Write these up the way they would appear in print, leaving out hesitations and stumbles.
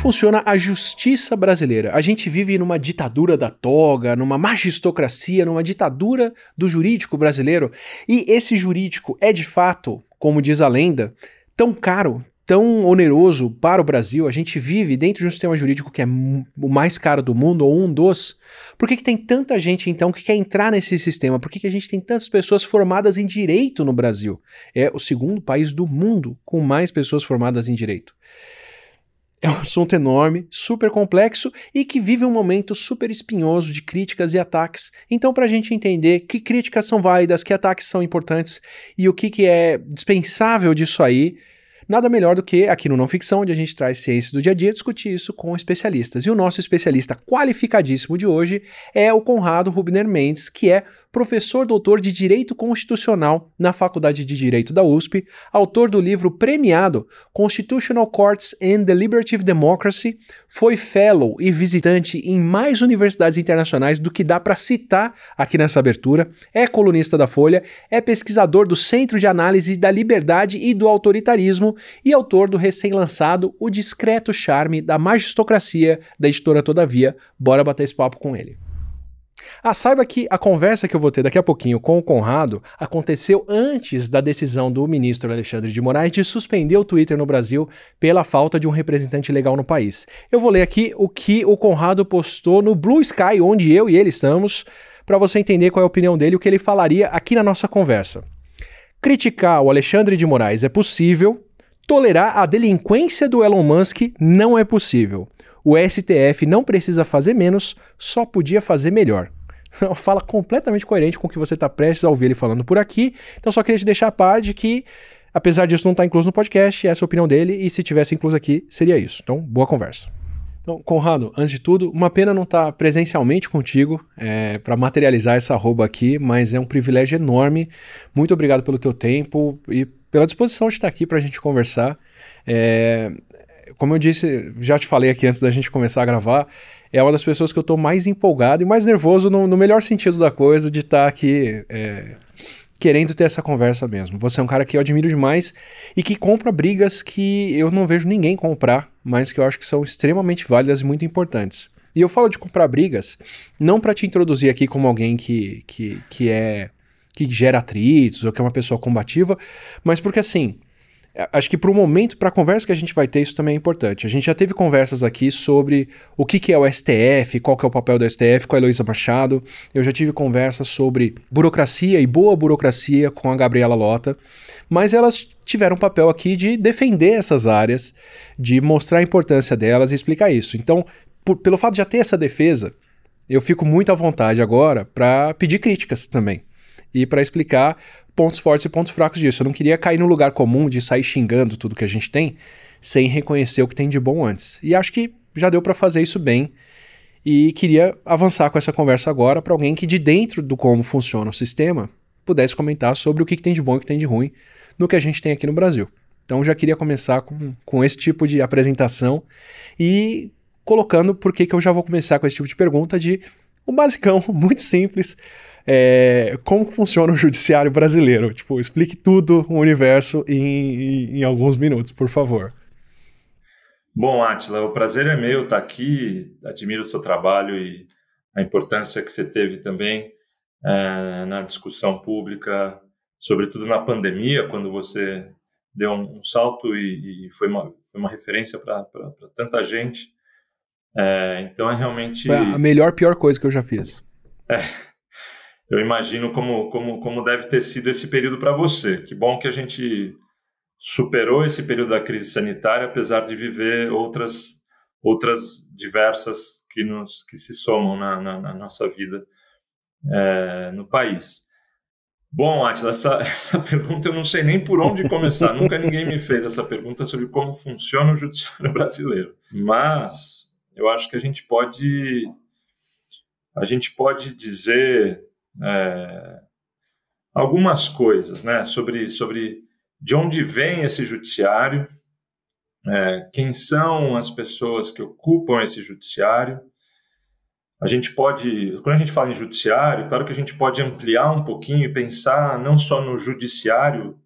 funciona a justiça brasileira? A gente vive numa ditadura da toga, numa magistocracia, numa ditadura do jurídico brasileiro, e esse jurídico é de fato, como diz a lenda, tão caro, tão oneroso para o Brasil. A gente vive dentro de um sistema jurídico que é o mais caro do mundo, ou um dos. Por que tem tanta gente, então, que quer entrar nesse sistema? Por que a gente tem tantas pessoas formadas em direito no Brasil? É o segundo país do mundo com mais pessoas formadas em direito. É um assunto enorme, super complexo e que vive um momento super espinhoso de críticas e ataques. Então, para a gente entender que críticas são válidas, que ataques são importantes e o que é dispensável disso aí, nada melhor do que aqui no Não Ficção, onde a gente traz ciências do dia a dia, discutir isso com especialistas. E o nosso especialista qualificadíssimo de hoje é o Conrado Rubner Mendes, que é professor doutor de Direito Constitucional na Faculdade de Direito da USP, autor do livro premiado Constitutional Courts and Deliberative Democracy, foi fellow e visitante em mais universidades internacionais do que dá para citar aqui nessa abertura, é colunista da Folha, é pesquisador do Centro de Análise da Liberdade e do Autoritarismo e autor do recém-lançado O Discreto Charme da Magistocracia, da editora Todavia. Bora bater esse papo com ele. Saiba que a conversa que eu vou ter daqui a pouquinho com o Conrado aconteceu antes da decisão do ministro Alexandre de Moraes de suspender o Twitter no Brasil pela falta de um representante legal no país. Eu vou ler aqui o que o Conrado postou no Blue Sky, onde eu e ele estamos, para você entender qual é a opinião dele e o que ele falaria aqui na nossa conversa. Criticar o Alexandre de Moraes é possível, tolerar a delinquência do Elon Musk não é possível. O STF não precisa fazer menos, só podia fazer melhor. Fala completamente coerente com o que você está prestes a ouvir ele falando por aqui. Então só queria te deixar a par de que, apesar disso não estar incluso no podcast, essa é a opinião dele, e se tivesse incluso aqui, seria isso. Então, boa conversa. Então, Conrado, antes de tudo, uma pena não estar presencialmente contigo para materializar essa arroba aqui, mas é um privilégio enorme. Muito obrigado pelo teu tempo e pela disposição de estar aqui para a gente conversar. Como eu disse, já te falei aqui antes da gente começar a gravar, é uma das pessoas que eu estou mais empolgado e mais nervoso no melhor sentido da coisa de estar aqui querendo ter essa conversa mesmo. Você é um cara que eu admiro demais e que compra brigas que eu não vejo ninguém comprar, mas que eu acho que são extremamente válidas e muito importantes. E eu falo de comprar brigas não para te introduzir aqui como alguém que gera atritos ou que é uma pessoa combativa, mas porque assim, acho que para o momento, para a conversa que a gente vai ter, isso também é importante. A gente já teve conversas aqui sobre o que é o STF, qual que é o papel do STF com a Heloísa Machado. Eu já tive conversas sobre burocracia e boa burocracia com a Gabriela Lota, mas elas tiveram um papel aqui de defender essas áreas, de mostrar a importância delas e explicar isso. Então, pelo fato de já ter essa defesa, eu fico muito à vontade agora para pedir críticas também e para explicar pontos fortes e pontos fracos disso. Eu não queria cair no lugar comum de sair xingando tudo que a gente tem, sem reconhecer o que tem de bom antes. E acho que já deu para fazer isso bem, e queria avançar com essa conversa agora para alguém que de dentro do como funciona o sistema, pudesse comentar sobre o que tem de bom e o que tem de ruim no que a gente tem aqui no Brasil. Então já queria começar com esse tipo de apresentação e colocando por que eu já vou começar com esse tipo de pergunta de um basicão, muito simples. Como funciona o judiciário brasileiro? Tipo, explique tudo o universo em alguns minutos, por favor. Bom, Átila, o prazer é meu estar aqui, admiro o seu trabalho e a importância que você teve também na discussão pública, sobretudo na pandemia, quando você deu um salto e foi uma referência para tanta gente. Então é realmente... Foi a melhor, pior coisa que eu já fiz. Eu imagino como deve ter sido esse período para você. Que bom que a gente superou esse período da crise sanitária, apesar de viver outras diversas que se somam na nossa vida no país. Bom, Átila, essa pergunta eu não sei nem por onde começar. Nunca ninguém me fez essa pergunta sobre como funciona o judiciário brasileiro. Mas eu acho que a gente pode dizer algumas coisas, né, sobre de onde vem esse judiciário, quem são as pessoas que ocupam esse judiciário. Quando a gente fala em judiciário, claro que a gente pode ampliar um pouquinho e pensar não só no judiciário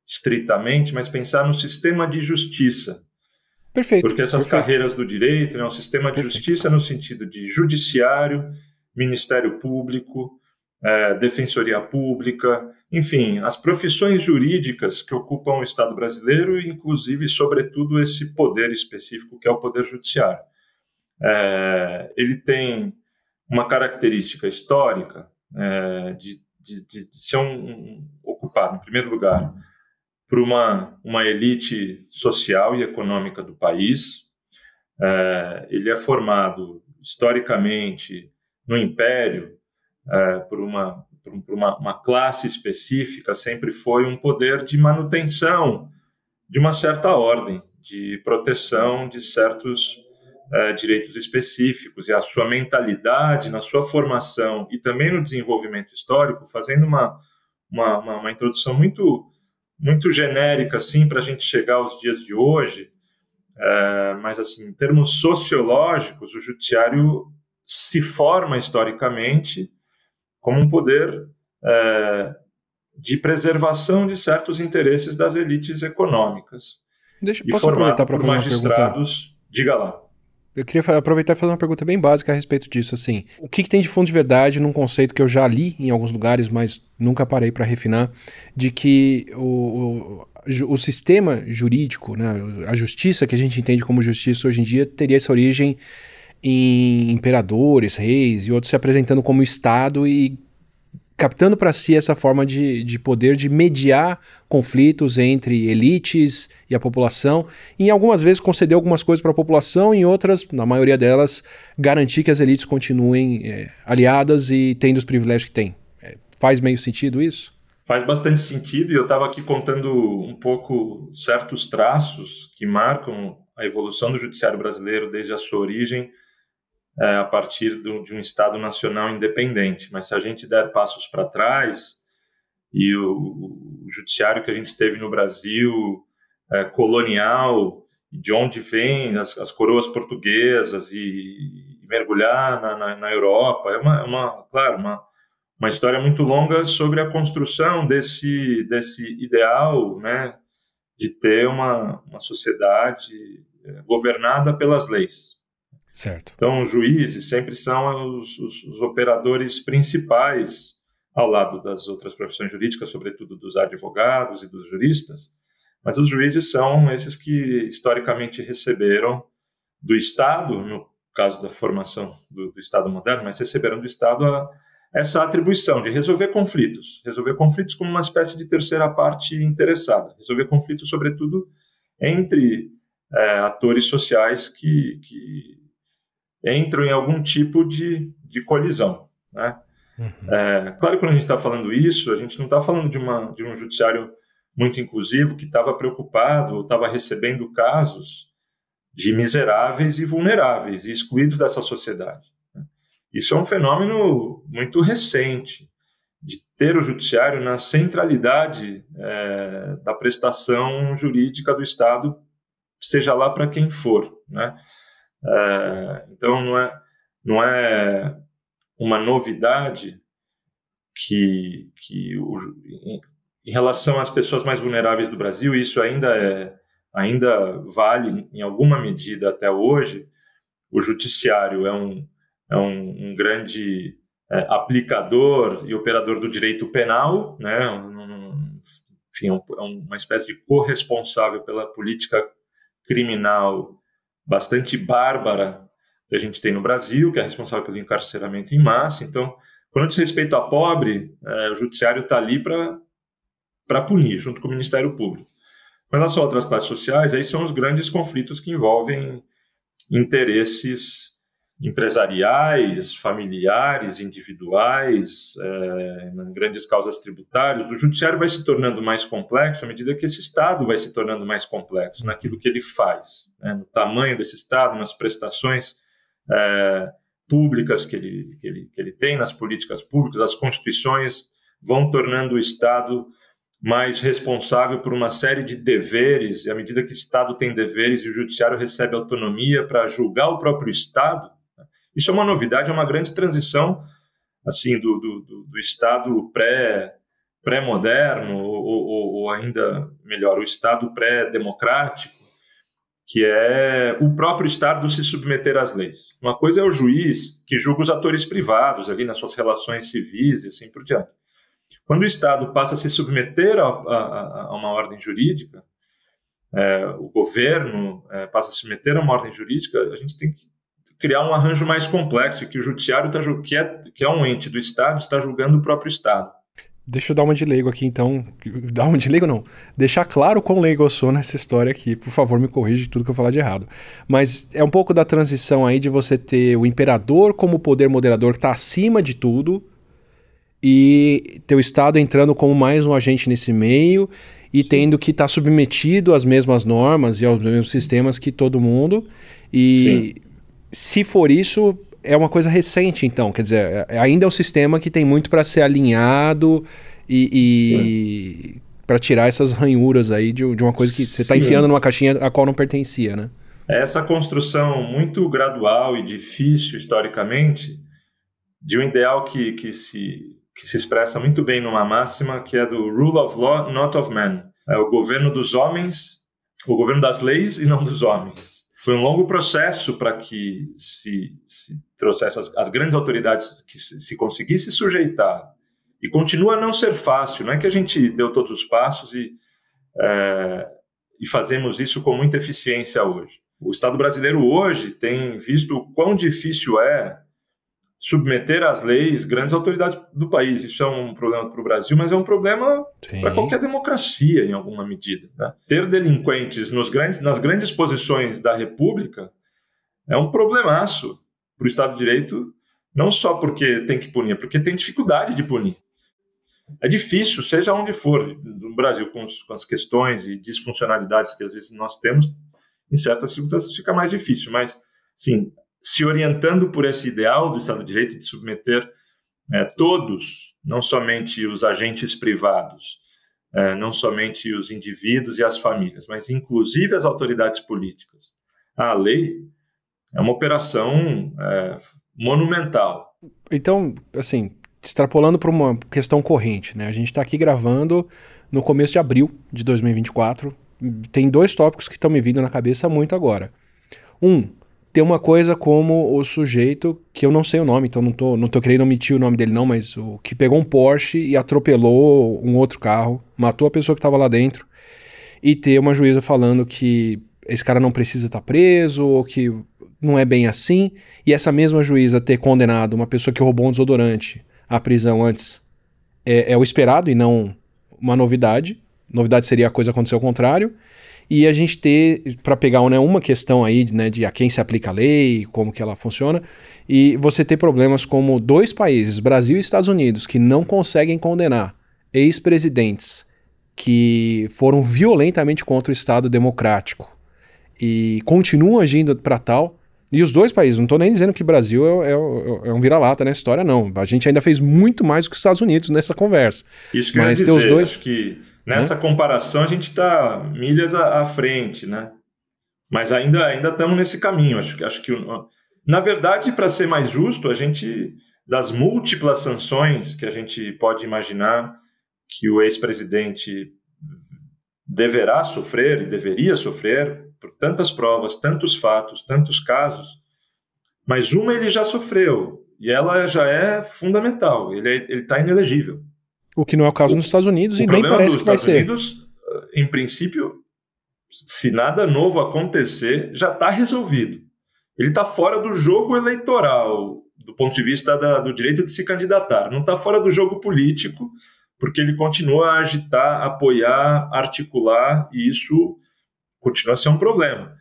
estritamente, mas pensar no sistema de justiça. Perfeito. Porque essas carreiras do direito, né, o sistema de justiça no sentido de judiciário, Ministério Público, Defensoria Pública, enfim, as profissões jurídicas que ocupam o Estado brasileiro, inclusive, sobretudo, esse poder específico que é o Poder Judiciário. Ele tem uma característica histórica de ser ocupado, em primeiro lugar, por uma elite social e econômica do país. Ele é formado, historicamente, no Império, por uma classe específica, sempre foi um poder de manutenção de uma certa ordem, de proteção de certos direitos específicos, e a sua mentalidade, na sua formação e também no desenvolvimento histórico, fazendo uma introdução muito genérica assim, para a gente chegar aos dias de hoje, mas assim, em termos sociológicos, o judiciário se forma historicamente como um poder de preservação de certos interesses das elites econômicas. Posso aproveitar para fazer magistrados, uma pergunta? Diga lá. Eu queria aproveitar e fazer uma pergunta bem básica a respeito disso. Assim, o que tem de fundo de verdade num conceito que eu já li em alguns lugares, mas nunca parei para refinar, de que o sistema jurídico, né, a justiça que a gente entende como justiça hoje em dia, teria essa origem em imperadores, reis e outros se apresentando como Estado e captando para si essa forma de poder de mediar conflitos entre elites e a população, e em algumas vezes conceder algumas coisas para a população, em outras, na maioria delas, garantir que as elites continuem aliadas e tendo os privilégios que têm. Faz meio sentido isso? Faz bastante sentido, e eu estava aqui contando um pouco certos traços que marcam a evolução do judiciário brasileiro desde a sua origem, a partir de um Estado nacional independente. Mas se a gente der passos para trás, e o judiciário que a gente teve no Brasil, colonial, de onde vêm as coroas portuguesas, e mergulhar na Europa, claro, uma história muito longa sobre a construção desse ideal, né, de ter uma sociedade governada pelas leis. Certo. Então, os juízes sempre são os operadores principais, ao lado das outras profissões jurídicas, sobretudo dos advogados e dos juristas, mas os juízes são esses que historicamente receberam do Estado, no caso da formação do Estado moderno, mas receberam do Estado essa atribuição de resolver conflitos como uma espécie de terceira parte interessada, resolver conflitos, sobretudo, entre atores sociais que entram em algum tipo de colisão, né? Claro que quando a gente está falando isso, a gente não está falando de um judiciário muito inclusivo que estava preocupado ou estava recebendo casos de miseráveis e vulneráveis e excluídos dessa sociedade. Isso é um fenômeno muito recente, de ter o judiciário na centralidade da prestação jurídica do Estado, seja lá para quem for, né? Então, não é uma novidade que em relação às pessoas mais vulneráveis do Brasil, isso ainda vale em alguma medida até hoje. O judiciário é um grande aplicador e operador do direito penal, né? Enfim, é uma espécie de corresponsável pela política criminal bastante bárbara que a gente tem no Brasil, que é responsável pelo encarceramento em massa. Então, quando diz respeito a pobre, o judiciário está ali para punir, junto com o Ministério Público. Com relação a outras classes sociais, aí são os grandes conflitos que envolvem interesses empresariais, familiares, individuais, grandes causas tributárias. O judiciário vai se tornando mais complexo à medida que esse Estado vai se tornando mais complexo naquilo que ele faz, né, no tamanho desse Estado, nas prestações públicas que ele tem, nas políticas públicas. As constituições vão tornando o Estado mais responsável por uma série de deveres, e à medida que o Estado tem deveres e o judiciário recebe autonomia para julgar o próprio Estado. Isso é uma novidade, é uma grande transição assim, do Estado pré-moderno, ou ainda melhor, o Estado pré-democrático, que é o próprio Estado se submeter às leis. Uma coisa é o juiz que julga os atores privados ali nas suas relações civis e assim por diante. Quando o Estado passa a se submeter a uma ordem jurídica, o governo passa a se submeter a uma ordem jurídica, a gente tem que criar um arranjo mais complexo, que o judiciário, que é um ente do Estado, está julgando o próprio Estado. Deixa eu dar uma de leigo aqui, então. Dar uma de leigo, não. Deixar claro quão leigo eu sou nessa história aqui. Por favor, me corrija de tudo que eu falar de errado. Mas é um pouco da transição aí de você ter o imperador como poder moderador que está acima de tudo e ter o Estado entrando como mais um agente nesse meio e Sim. tendo que estar submetido às mesmas normas e aos mesmos sistemas que todo mundo. E Sim. se for isso... é uma coisa recente, então. Quer dizer, ainda é um sistema que tem muito para ser alinhado e para tirar essas ranhuras aí de uma coisa que você está enfiando numa caixinha a qual não pertencia, né? Essa construção muito gradual e difícil, historicamente, de um ideal que se expressa muito bem numa máxima, que é do rule of law, not of man. É o governo dos homens, o governo das leis e não dos homens. Foi um longo processo para que se trouxesse as grandes autoridades, que se conseguisse sujeitar. E continua a não ser fácil. Não é que a gente deu todos os passos e fazemos isso com muita eficiência hoje. O Estado brasileiro hoje tem visto o quão difícil é submeter às leis grandes autoridades do país. Isso é um problema para o Brasil, mas é um problema para qualquer democracia, em alguma medida, né? Ter delinquentes nas grandes posições da República é um problemaço para o Estado de Direito, não só porque tem que punir, porque tem dificuldade de punir. É difícil, seja onde for, no Brasil, com as questões e disfuncionalidades que às vezes nós temos, em certas circunstâncias fica mais difícil, mas, sim, se orientando por esse ideal do Estado de Direito de submeter todos, não somente os agentes privados, não somente os indivíduos e as famílias, mas inclusive as autoridades políticas, à lei, é uma operação monumental. Então, assim, extrapolando para uma questão corrente, né? A gente está aqui gravando no começo de abril de 2024. Tem dois tópicos que estão me vindo na cabeça muito agora. Tem uma coisa como o sujeito, que eu não sei o nome, então não tô querendo omitir o nome dele não, mas o que pegou um Porsche e atropelou um outro carro, matou a pessoa que estava lá dentro, e ter uma juíza falando que esse cara não precisa estar preso, ou que não é bem assim, e essa mesma juíza ter condenado uma pessoa que roubou um desodorante à prisão antes é o esperado e não uma novidade. Novidade seria a coisa acontecer ao contrário. E a gente ter, para pegar uma questão aí, né, de a quem se aplica a lei, como que ela funciona, e você ter problemas como dois países, Brasil e Estados Unidos, que não conseguem condenar ex-presidentes que foram violentamente contra o Estado democrático e continuam agindo para tal. E os dois países, não estou nem dizendo que o Brasil é um vira-lata nessa história, não. A gente ainda fez muito mais do que os Estados Unidos nessa conversa. Isso que eu ia dizer, os dois... acho que nessa comparação a gente está milhas à frente, né? Mas ainda estamos nesse caminho. Acho que na verdade, para ser mais justo, a gente, das múltiplas sanções que a gente pode imaginar que o ex-presidente deverá sofrer e deveria sofrer por tantas provas, tantos fatos, tantos casos, mas uma ele já sofreu e ela já é fundamental. Ele está inelegível. O que não é o caso nos Estados Unidos e nem parece que vai ser. O problema dos Estados Unidos, em princípio, se nada novo acontecer, já está resolvido. Ele está fora do jogo eleitoral, do ponto de vista do direito de se candidatar. Não está fora do jogo político, porque ele continua a agitar, apoiar, articular, e isso continua a ser um problema.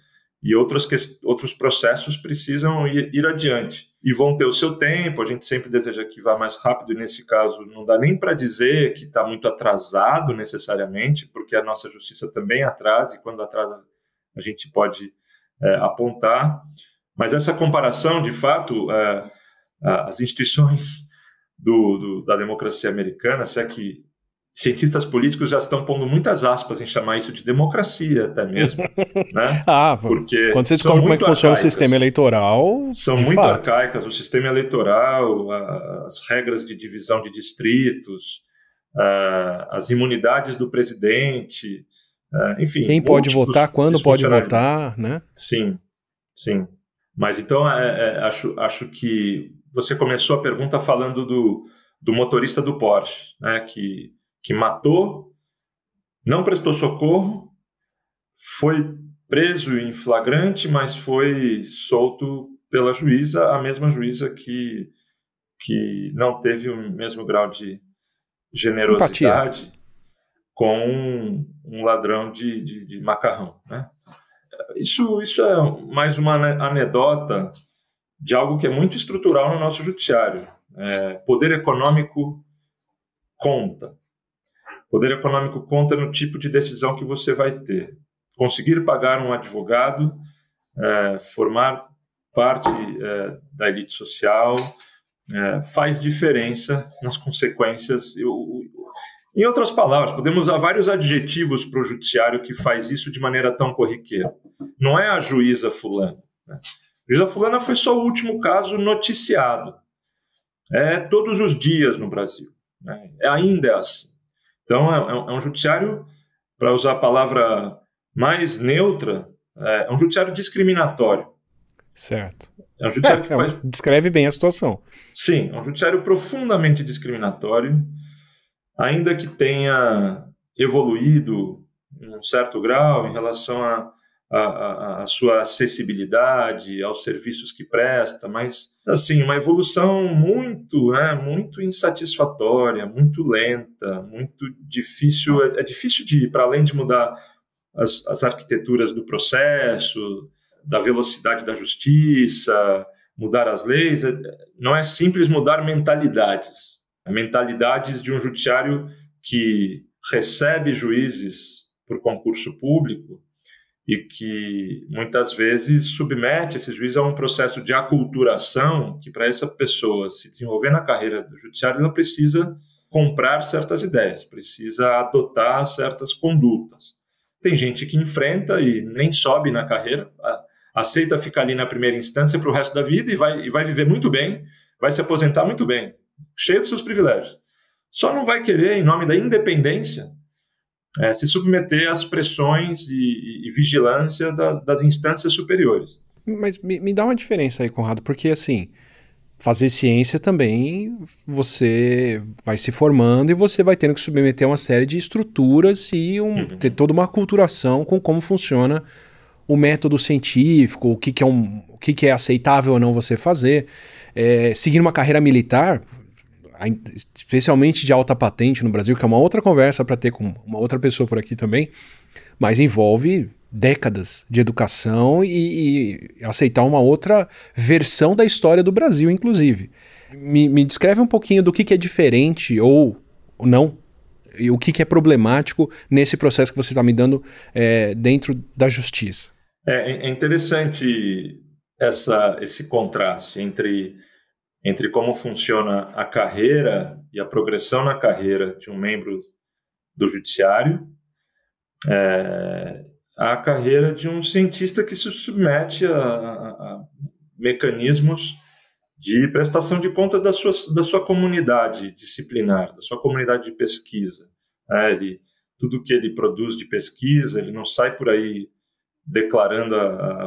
E outros processos precisam ir adiante. E vão ter o seu tempo, a gente sempre deseja que vá mais rápido, e nesse caso não dá nem para dizer que está muito atrasado necessariamente, porque a nossa justiça também atrasa, e quando atrasa a gente pode apontar. Mas essa comparação, de fato, as instituições da democracia americana, se é que cientistas políticos já estão pondo muitas aspas em chamar isso de democracia até mesmo, né? Porque quando você descobre como é que funciona o sistema eleitoral... São muito arcaicas, o sistema eleitoral, as regras de divisão de distritos, as imunidades do presidente, Enfim, quem pode votar, quando pode votar, né? Sim, sim. Mas então, acho que você começou a pergunta falando do motorista do Porsche, né, que matou, não prestou socorro, foi preso em flagrante, mas foi solto pela juíza, a mesma juíza que não teve o mesmo grau de generosidade Empatia. com um ladrão de macarrão, né? Isso é mais uma anedota de algo que é muito estrutural no nosso judiciário. Poder econômico conta. Poder econômico conta no tipo de decisão que você vai ter. Conseguir pagar um advogado, formar parte da elite social, faz diferença nas consequências. Em outras palavras, podemos usar vários adjetivos para o judiciário que faz isso de maneira tão corriqueira. Não é a juíza fulana, né? A juíza fulana foi só o último caso noticiado. Todos os dias no Brasil, né? Ainda é assim. Então, é um judiciário, para usar a palavra mais neutra, é um judiciário discriminatório. Certo. É um judiciário que faz... Descreve bem a situação. Sim, é um judiciário profundamente discriminatório, ainda que tenha evoluído em um certo grau em relação à sua acessibilidade, aos serviços que presta, mas, assim, uma evolução muito insatisfatória, muito lenta, muito difícil. É difícil para além de mudar as arquiteturas do processo, da velocidade da justiça, mudar as leis, não é simples mudar mentalidades. Mentalidades de um judiciário que recebe juízes por concurso público e que muitas vezes submete esse juiz a um processo de aculturação que, para essa pessoa se desenvolver na carreira do judiciário, ela precisa comprar certas ideias, precisa adotar certas condutas. Tem gente que enfrenta e nem sobe na carreira, aceita ficar ali na primeira instância para o resto da vida e vai viver muito bem, vai se aposentar muito bem, cheio dos seus privilégios. Só não vai querer, em nome da independência, se submeter às pressões e vigilância das instâncias superiores. Mas me dá uma diferença aí, Conrado, porque assim, fazer ciência também, você vai se formando e você vai tendo que submeter a uma série de estruturas e ter toda uma aculturação com como funciona o método científico, o que é aceitável ou não você fazer. Seguir uma carreira militar, especialmente de alta patente no Brasil, que é uma outra conversa para ter com uma outra pessoa por aqui também, mas envolve décadas de educação e aceitar uma outra versão da história do Brasil, inclusive. Me descreve um pouquinho do que é diferente ou não, e o que é problemático nesse processo que você está me dando dentro da justiça. É interessante esse contraste entre como funciona a carreira e a progressão na carreira de um membro do judiciário, a carreira de um cientista que se submete a mecanismos de prestação de contas da sua comunidade disciplinar, da sua comunidade de pesquisa. Tudo que ele produz de pesquisa, ele não sai por aí declarando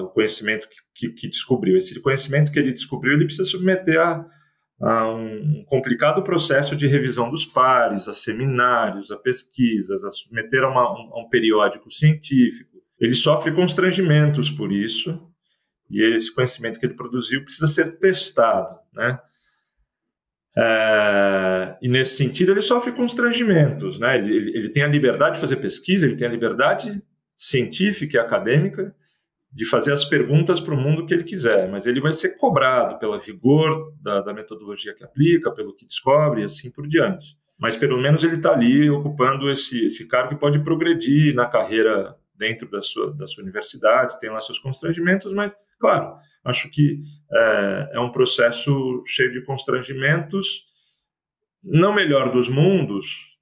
o conhecimento que descobriu. Esse conhecimento que ele descobriu, ele precisa submeter a um complicado processo de revisão dos pares, a seminários, a pesquisas, a submeter a um periódico científico. Ele sofre constrangimentos por isso, e esse conhecimento que ele produziu precisa ser testado, né? E nesse sentido ele sofre constrangimentos, né? Ele tem a liberdade de fazer pesquisa, ele tem a liberdade científica e acadêmica de fazer as perguntas para o mundo que ele quiser, mas ele vai ser cobrado pelo rigor da metodologia que aplica, pelo que descobre e assim por diante. Mas pelo menos ele está ali ocupando esse cargo e pode progredir na carreira dentro da sua universidade, tem lá seus constrangimentos, mas, claro, acho que é um processo cheio de constrangimentos, não melhor dos mundos,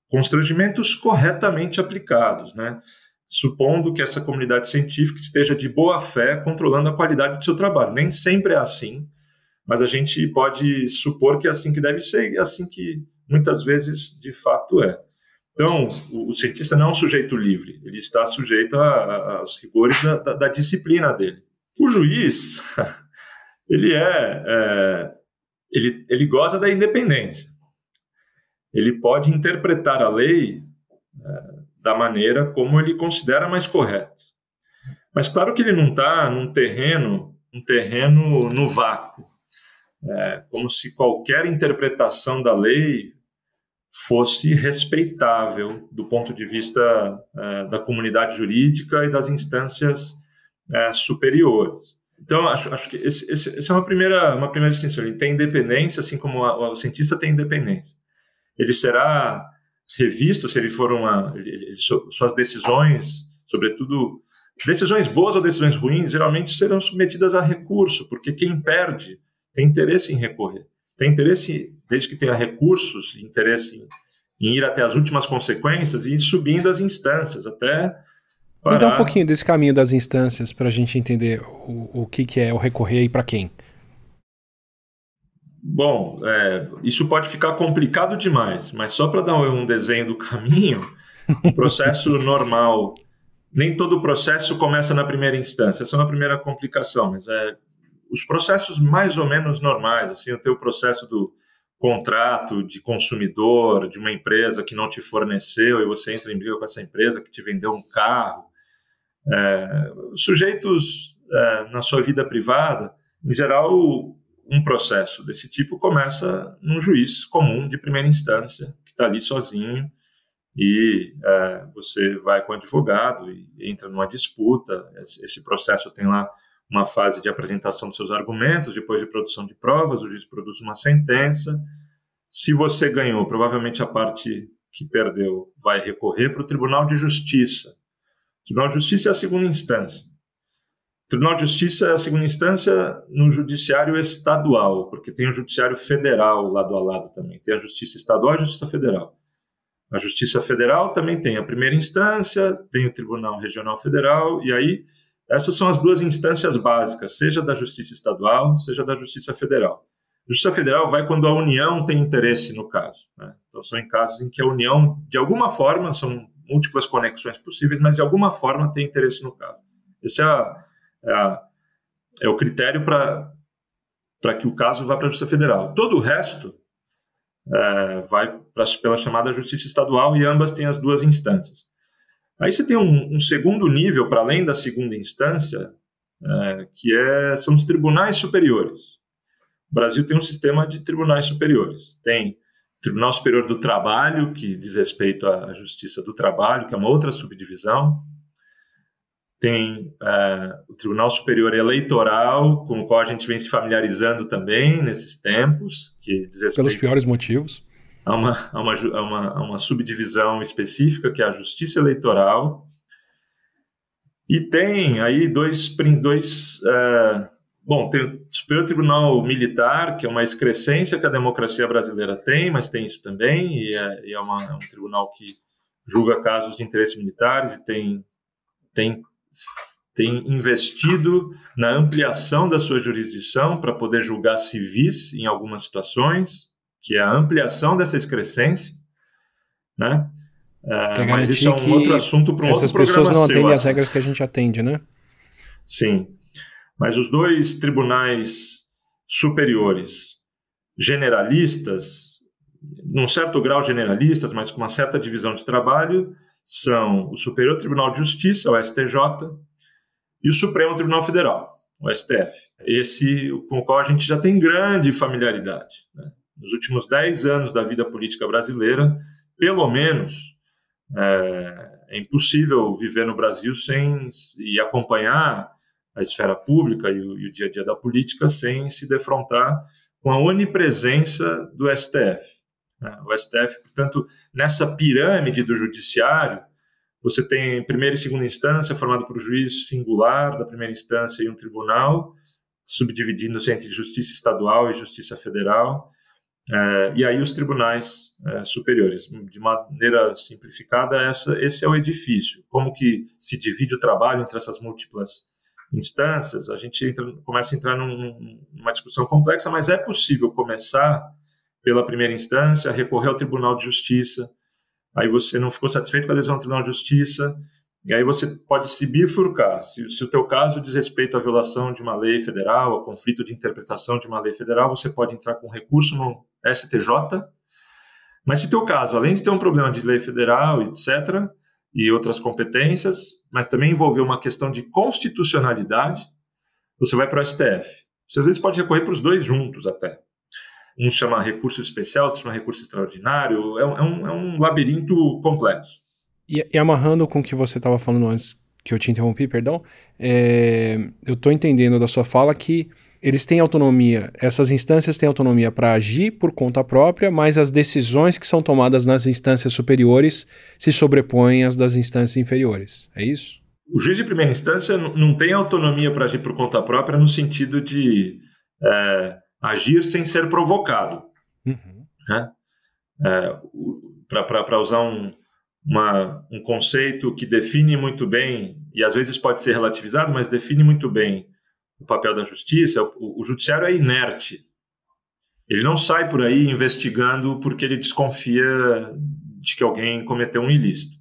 constrangimentos corretamente aplicados, né? Supondo que essa comunidade científica esteja de boa fé controlando a qualidade do seu trabalho. Nem sempre é assim, mas a gente pode supor que é assim que deve ser e é assim que muitas vezes de fato é. Então, o cientista não é um sujeito livre, ele está sujeito aos rigores da disciplina dele. O juiz, ele goza da independência. Ele pode interpretar a lei da maneira como ele considera mais correta. Mas claro que ele não está num terreno no vácuo. Como se qualquer interpretação da lei fosse respeitável do ponto de vista da comunidade jurídica e das instâncias superiores. Então, acho que essa é uma primeira distinção. Ele tem independência, assim como o cientista tem independência. Ele será revisto se ele for suas decisões, sobretudo decisões boas ou decisões ruins, geralmente serão submetidas a recurso, porque quem perde tem interesse em recorrer. Tem interesse, desde que tenha recursos, interesse em ir até as últimas consequências e ir subindo as instâncias até parar. Me dá um pouquinho desse caminho das instâncias para a gente entender o que é o recorrer e para quem. Bom, isso pode ficar complicado demais, mas só para dar um desenho do caminho, o processo normal, nem todo processo começa na primeira instância, essa é uma primeira complicação, mas os processos mais ou menos normais, assim, o teu processo do contrato de consumidor de uma empresa que não te forneceu e você entra em briga com essa empresa que te vendeu um carro, sujeitos na sua vida privada, em geral, um processo desse tipo começa num juiz comum de primeira instância, que está ali sozinho, e você vai com o advogado e entra numa disputa. Esse processo tem lá uma fase de apresentação dos seus argumentos, depois de produção de provas, o juiz produz uma sentença. Se você ganhou, provavelmente a parte que perdeu vai recorrer para o Tribunal de Justiça. O Tribunal de Justiça é a segunda instância. O Tribunal de Justiça é a segunda instância no judiciário estadual, porque tem o judiciário federal lado a lado também. Tem a Justiça Estadual e a Justiça Federal. A Justiça Federal também tem a primeira instância, tem o Tribunal Regional Federal, e aí essas são as duas instâncias básicas, seja da Justiça Estadual, seja da Justiça Federal. A Justiça Federal vai quando a União tem interesse no caso, né? Então são em casos em que a União, de alguma forma, são múltiplas conexões possíveis, mas de alguma forma tem interesse no caso. Esse é o critério para que o caso vá para a Justiça Federal. Todo o resto vai pela chamada Justiça Estadual e ambas têm as duas instâncias. Aí você tem um segundo nível, para além da segunda instância, que são os tribunais superiores. O Brasil tem um sistema de tribunais superiores. Tem o Tribunal Superior do Trabalho, que diz respeito à Justiça do Trabalho, que é uma outra subdivisão. Tem o Tribunal Superior Eleitoral, com o qual a gente vem se familiarizando também nesses tempos, que diz respeito pelos piores motivos. Há uma subdivisão específica, que é a Justiça Eleitoral. E tem aí tem o Superior Tribunal Militar, que é uma excrescência que a democracia brasileira tem, mas tem isso também, e é um tribunal que julga casos de interesses militares e tem investido na ampliação da sua jurisdição para poder julgar civis em algumas situações, que é a ampliação dessa excrescência, né? Mas isso é um outro assunto para um outro programa. Essas pessoas não atendem às regras que a gente atende, né? Sim. Mas os dois tribunais superiores generalistas, num certo grau generalistas, mas com uma certa divisão de trabalho, são o Superior Tribunal de Justiça, o STJ, e o Supremo Tribunal Federal, o STF. Esse com o qual a gente já tem grande familiaridade, né? Nos últimos 10 anos da vida política brasileira, pelo menos, é impossível viver no Brasil e acompanhar a esfera pública e o dia a dia da política sem se defrontar com a onipresença do STF. O STF, portanto, nessa pirâmide do judiciário, você tem primeira e segunda instância formado por um juiz singular da primeira instância e um tribunal, subdividindo-se entre justiça estadual e justiça federal, e aí os tribunais superiores. De maneira simplificada, esse é o edifício. Como que se divide o trabalho entre essas múltiplas instâncias? A gente começa a entrar numa discussão complexa, mas é possível começar pela primeira instância, recorrer ao Tribunal de Justiça, aí você não ficou satisfeito com a decisão do Tribunal de Justiça, e aí você pode se bifurcar. Se o teu caso diz respeito à violação de uma lei federal, ao conflito de interpretação de uma lei federal, você pode entrar com recurso no STJ. Mas se o teu caso, além de ter um problema de lei federal, etc., e outras competências, mas também envolver uma questão de constitucionalidade, você vai para o STF. Você às vezes pode recorrer para os dois juntos até. Um chama recurso especial, outro chama recurso extraordinário. É um labirinto complexo. E amarrando com o que você estava falando antes, que eu te interrompi, perdão, eu estou entendendo da sua fala que eles têm autonomia, essas instâncias têm autonomia para agir por conta própria, mas as decisões que são tomadas nas instâncias superiores se sobrepõem às das instâncias inferiores. É isso? O juiz de primeira instância não tem autonomia para agir por conta própria no sentido de agir sem ser provocado. Uhum. Né? Para usar um conceito que define muito bem, e às vezes pode ser relativizado, mas define muito bem o papel da justiça, o judiciário é inerte. Ele não sai por aí investigando porque ele desconfia de que alguém cometeu um ilícito.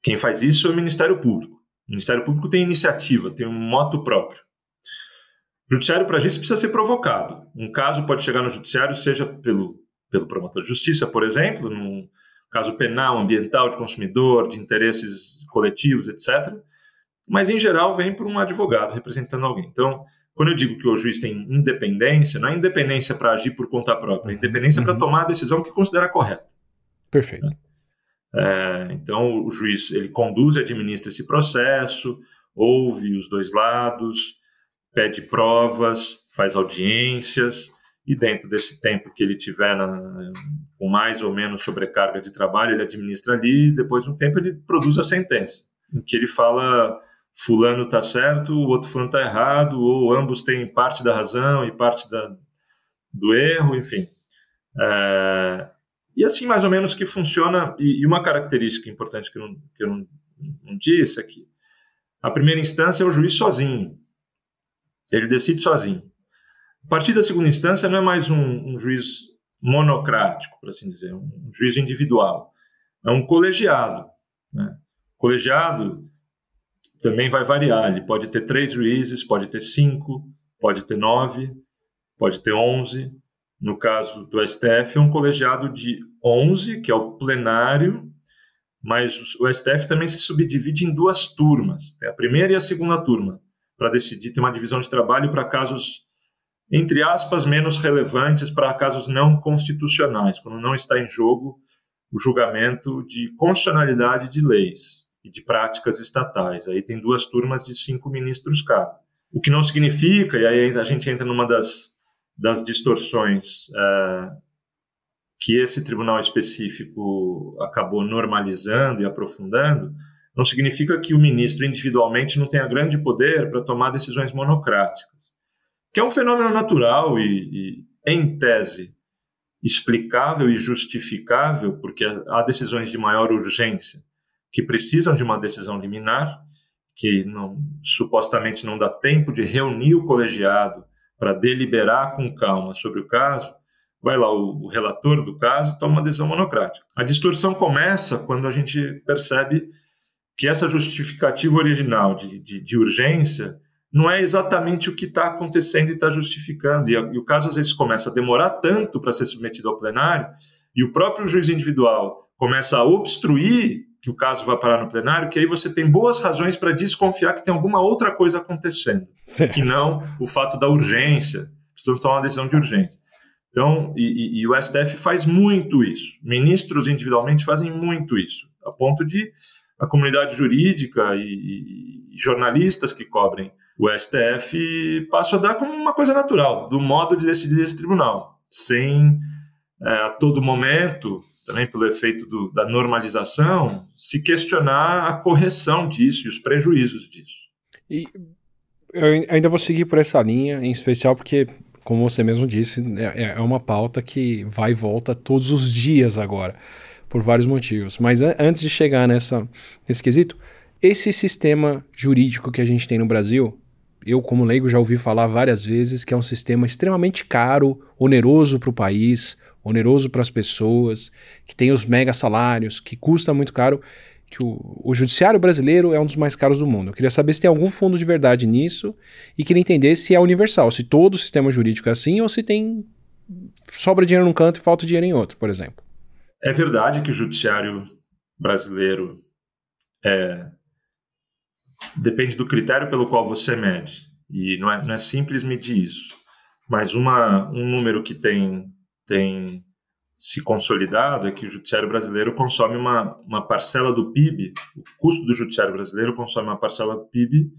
Quem faz isso é o Ministério Público. O Ministério Público tem iniciativa, tem um moto próprio. O judiciário, para agir, precisa ser provocado. Um caso pode chegar no judiciário, seja pelo promotor de justiça, por exemplo, num caso penal, ambiental, de consumidor, de interesses coletivos, etc., mas, em geral, vem por um advogado representando alguém. Então, quando eu digo que o juiz tem independência, não é independência para agir por conta própria, é independência para tomar a decisão que considera correta. Perfeito. Então, o juiz ele conduz e administra esse processo, ouve os dois lados, pede provas, faz audiências, e dentro desse tempo que ele tiver com mais ou menos sobrecarga de trabalho, ele administra ali, e depois de um tempo ele produz a sentença, em que ele fala: fulano está certo, o outro fulano está errado, ou ambos têm parte da razão e parte do erro, enfim. E assim mais ou menos que funciona. E uma característica importante que eu não disse é que a primeira instância é o juiz sozinho. Ele decide sozinho. A partir da segunda instância não é mais um juiz monocrático, por assim dizer, um juiz individual. É um colegiado. Né? Colegiado também vai variar. Ele pode ter 3 juízes, pode ter 5, pode ter 9, pode ter 11. No caso do STF, é um colegiado de 11, que é o plenário, mas o STF também se subdivide em 2 turmas. Tem a primeira e a segunda turma, para decidir, tem uma divisão de trabalho para casos, entre aspas, menos relevantes, para casos não constitucionais, quando não está em jogo o julgamento de constitucionalidade de leis e de práticas estatais. Aí tem 2 turmas de 5 ministros cada. O que não significa, e aí a gente entra numa das distorções que esse tribunal específico acabou normalizando e aprofundando, não significa que o ministro individualmente não tenha grande poder para tomar decisões monocráticas, que é um fenômeno natural e em tese, explicável e justificável, porque há decisões de maior urgência que precisam de uma decisão liminar, que supostamente não dá tempo de reunir o colegiado para deliberar com calma sobre o caso. Vai lá o relator do caso e toma uma decisão monocrática. A distorção começa quando a gente percebe que essa justificativa original de urgência não é exatamente o que está acontecendo e está justificando. E o caso, às vezes, começa a demorar tanto para ser submetido ao plenário, e o próprio juiz individual começa a obstruir que o caso vá parar no plenário, que aí você tem boas razões para desconfiar que tem alguma outra coisa acontecendo, certo, que não o fato da urgência. Precisamos tomar uma decisão de urgência. Então, e o STF faz muito isso. Ministros individualmente fazem muito isso, a ponto de a comunidade jurídica e jornalistas que cobrem o STF passam a dar como uma coisa natural, do modo de decidir esse tribunal, sem a todo momento, também pelo efeito da normalização, se questionar a correção disso e os prejuízos disso. E eu ainda vou seguir por essa linha, em especial porque, como você mesmo disse, é uma pauta que vai e volta todos os dias agora, por vários motivos. Mas antes de chegar nesse quesito, esse sistema jurídico que a gente tem no Brasil, eu, como leigo, já ouvi falar várias vezes que é um sistema extremamente caro, oneroso para o país, oneroso para as pessoas, que tem os mega salários, que custa muito caro, que o judiciário brasileiro é um dos mais caros do mundo. Eu queria saber se tem algum fundo de verdade nisso e queria entender se é universal, se todo o sistema jurídico é assim ou se tem sobra dinheiro num canto e falta dinheiro em outro, por exemplo. É verdade que o judiciário brasileiro depende do critério pelo qual você mede. E não é simples medir isso. Mas um número que tem se consolidado é que o judiciário brasileiro consome uma parcela do PIB, o custo do judiciário brasileiro consome uma parcela do PIB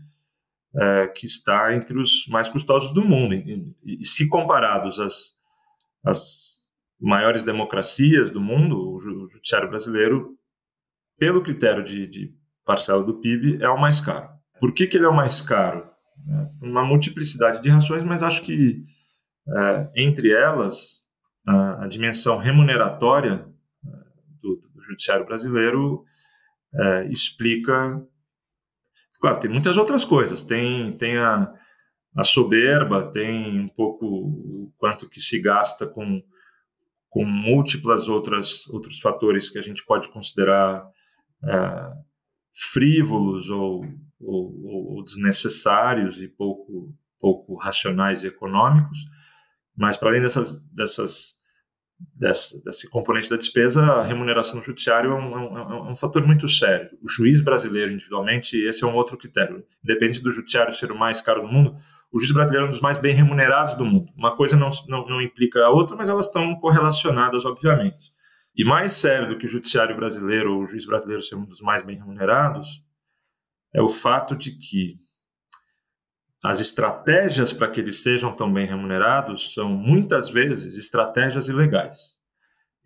que está entre os mais custosos do mundo. E se comparados às maiores democracias do mundo, o judiciário brasileiro, pelo critério de parcela do PIB, é o mais caro. Por que ele é o mais caro? Uma multiplicidade de razões, mas acho que, entre elas, a dimensão remuneratória do judiciário brasileiro explica... Claro, tem muitas outras coisas. Tem a soberba, tem um pouco o quanto que se gasta com múltiplas outros fatores que a gente pode considerar frívolos ou desnecessários e pouco racionais e econômicos, mas para além desse componente da despesa, a remuneração do judiciário é um fator muito sério. O juiz brasileiro, individualmente, esse é um outro critério. Independente do judiciário ser o mais caro do mundo, o juiz brasileiro é um dos mais bem remunerados do mundo. Uma coisa não implica a outra, mas elas estão correlacionadas, obviamente. E mais sério do que o judiciário brasileiro, ou o juiz brasileiro ser um dos mais bem remunerados, é o fato de que as estratégias para que eles sejam tão bem remunerados são, muitas vezes, estratégias ilegais.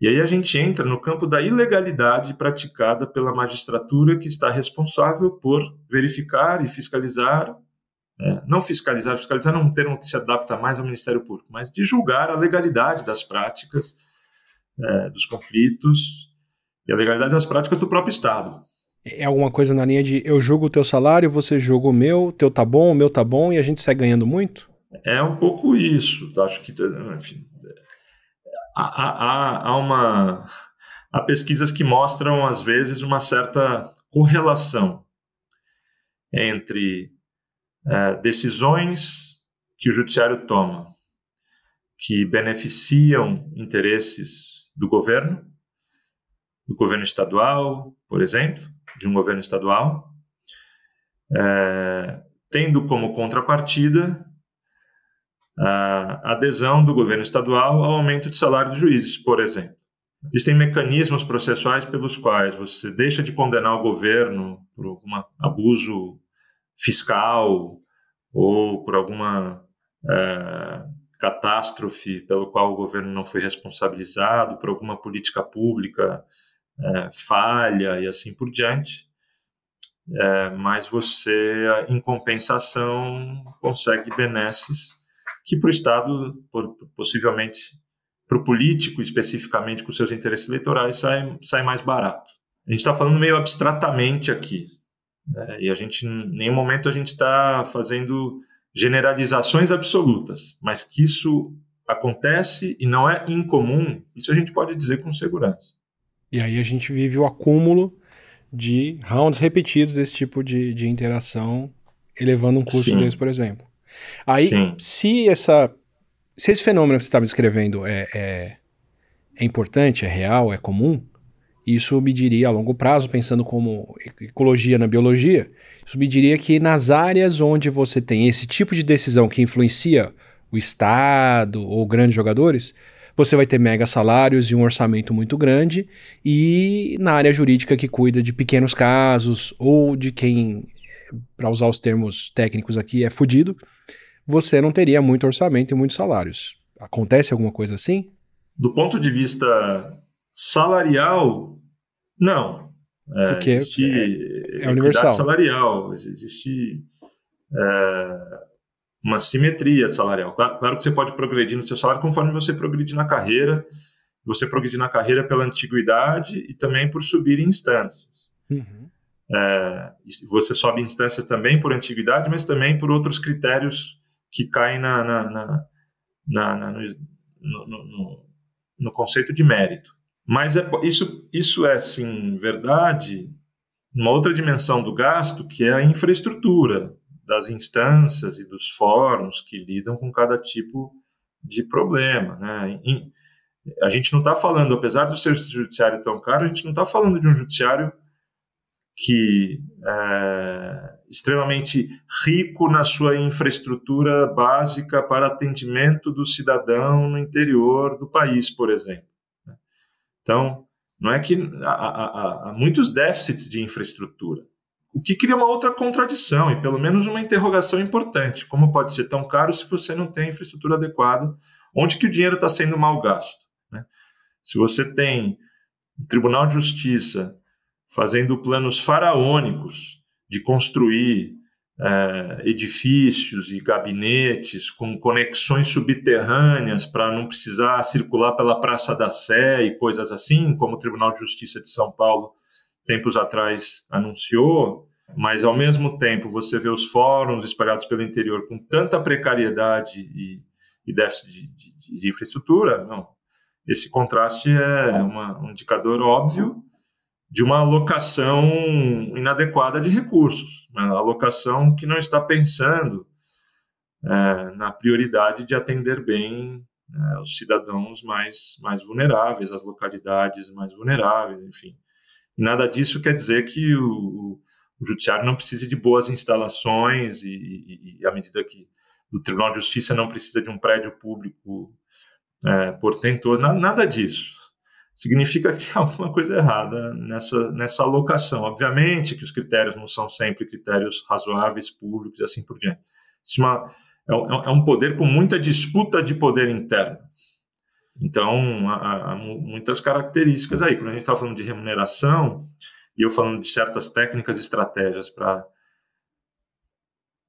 E aí a gente entra no campo da ilegalidade praticada pela magistratura que está responsável por verificar e fiscalizar, não fiscalizar é um termo que se adapta mais ao Ministério Público, mas de julgar a legalidade das práticas, dos conflitos e a legalidade das práticas do próprio Estado. É alguma coisa na linha de eu julgo o teu salário, você julga o meu tá bom, o meu tá bom e a gente sai ganhando muito? É um pouco isso. Acho que, enfim, há pesquisas que mostram, às vezes, uma certa correlação entre decisões que o judiciário toma que beneficiam interesses do governo estadual, por exemplo, de um governo estadual, tendo como contrapartida a adesão do governo estadual ao aumento de salário dos juízes, por exemplo. Existem mecanismos processuais pelos quais você deixa de condenar o governo por algum abuso fiscal ou por alguma catástrofe pelo qual o governo não foi responsabilizado, por alguma política pública falha e assim por diante, mas você, em compensação, consegue benesses que para o Estado, possivelmente, para o político especificamente com seus interesses eleitorais, sai mais barato. A gente está falando meio abstratamente aqui, e a gente, em nenhum momento a gente está fazendo generalizações absolutas, mas que isso acontece e não é incomum, isso a gente pode dizer com segurança. E aí a gente vive o acúmulo de rounds repetidos desse tipo de interação, elevando um custo desse, por exemplo. Aí, se esse fenômeno que você está me descrevendo é importante, é real, é comum, isso me diria a longo prazo, pensando como ecologia na biologia, isso me diria que nas áreas onde você tem esse tipo de decisão que influencia o Estado ou grandes jogadores, você vai ter mega salários e um orçamento muito grande, e na área jurídica que cuida de pequenos casos ou de quem, para usar os termos técnicos aqui, é fudido, você não teria muito orçamento e muitos salários. Acontece alguma coisa assim? Do ponto de vista salarial, não. Porque existe universal. Salarial, existe uma simetria salarial. Claro que você pode progredir no seu salário conforme você progride na carreira. Você progride na carreira pela antiguidade e também por subir em instâncias. Uhum. Você sobe em instâncias também por antiguidade, mas também por outros critérios que caem no conceito de mérito. Mas isso é, sim, verdade numa outra dimensão do gasto, que é a infraestrutura das instâncias e dos fóruns que lidam com cada tipo de problema, né? A gente não está falando, apesar do ser judiciário tão caro, a gente não está falando de um judiciário que é extremamente rico na sua infraestrutura básica para atendimento do cidadão no interior do país, por exemplo. Então, não é que há muitos déficits de infraestrutura, o que cria uma outra contradição e pelo menos uma interrogação importante. Como pode ser tão caro se você não tem infraestrutura adequada? Onde que o dinheiro está sendo mal gasto, né? Se você tem o Tribunal de Justiça fazendo planos faraônicos de construir edifícios e gabinetes com conexões subterrâneas para não precisar circular pela Praça da Sé e coisas assim, como o Tribunal de Justiça de São Paulo, tempos atrás, anunciou, mas ao mesmo tempo você vê os fóruns espalhados pelo interior com tanta precariedade e déficit de infraestrutura. Não. Esse contraste é um indicador óbvio de uma alocação inadequada de recursos, uma alocação que não está pensando na prioridade de atender bem os cidadãos mais vulneráveis, as localidades mais vulneráveis, enfim. E nada disso quer dizer que o judiciário não precise de boas instalações e à medida que o Tribunal de Justiça não precisa de um prédio público portentoso, nada disso. Significa que há alguma coisa errada nessa alocação. Obviamente que os critérios não são sempre critérios razoáveis, públicos e assim por diante. Isso é um poder com muita disputa de poder interno. Então, há muitas características aí. Quando a gente está falando de remuneração, e eu falando de certas técnicas e estratégias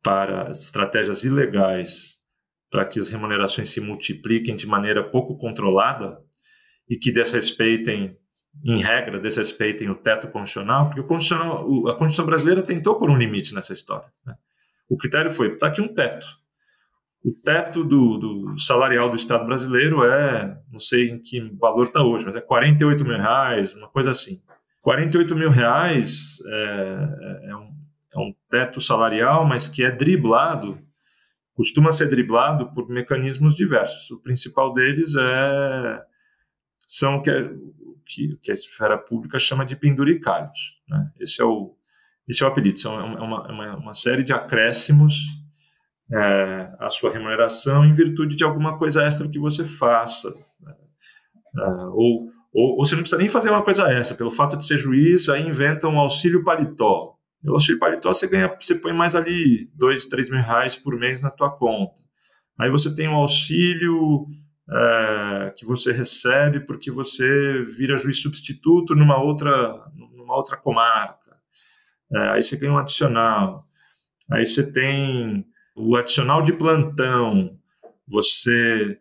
para estratégias ilegais, para que as remunerações se multipliquem de maneira pouco controlada, e que desrespeitem, em regra, desrespeitem o teto constitucional, porque a Constituição brasileira tentou pôr um limite nessa história, né? O critério foi, está aqui um teto. O teto do salarial do Estado brasileiro não sei em que valor está hoje, mas é R$48 mil, uma coisa assim. R$48 mil é um teto salarial, mas que é costuma ser driblado por mecanismos diversos. O principal deles são o que a esfera pública chama de penduricalhos, né? Esse é o apelido. São uma série de acréscimos à sua remuneração em virtude de alguma coisa extra que você faça, né? Ou você não precisa nem fazer uma coisa extra. Pelo fato de ser juiz, aí inventam um auxílio paletó. No auxílio paletó você põe mais ali R$2, R$3 mil por mês na tua conta. Aí você tem um auxílio que você recebe porque você vira juiz substituto numa outra comarca. Aí você ganha um adicional. Aí você tem o adicional de plantão. Você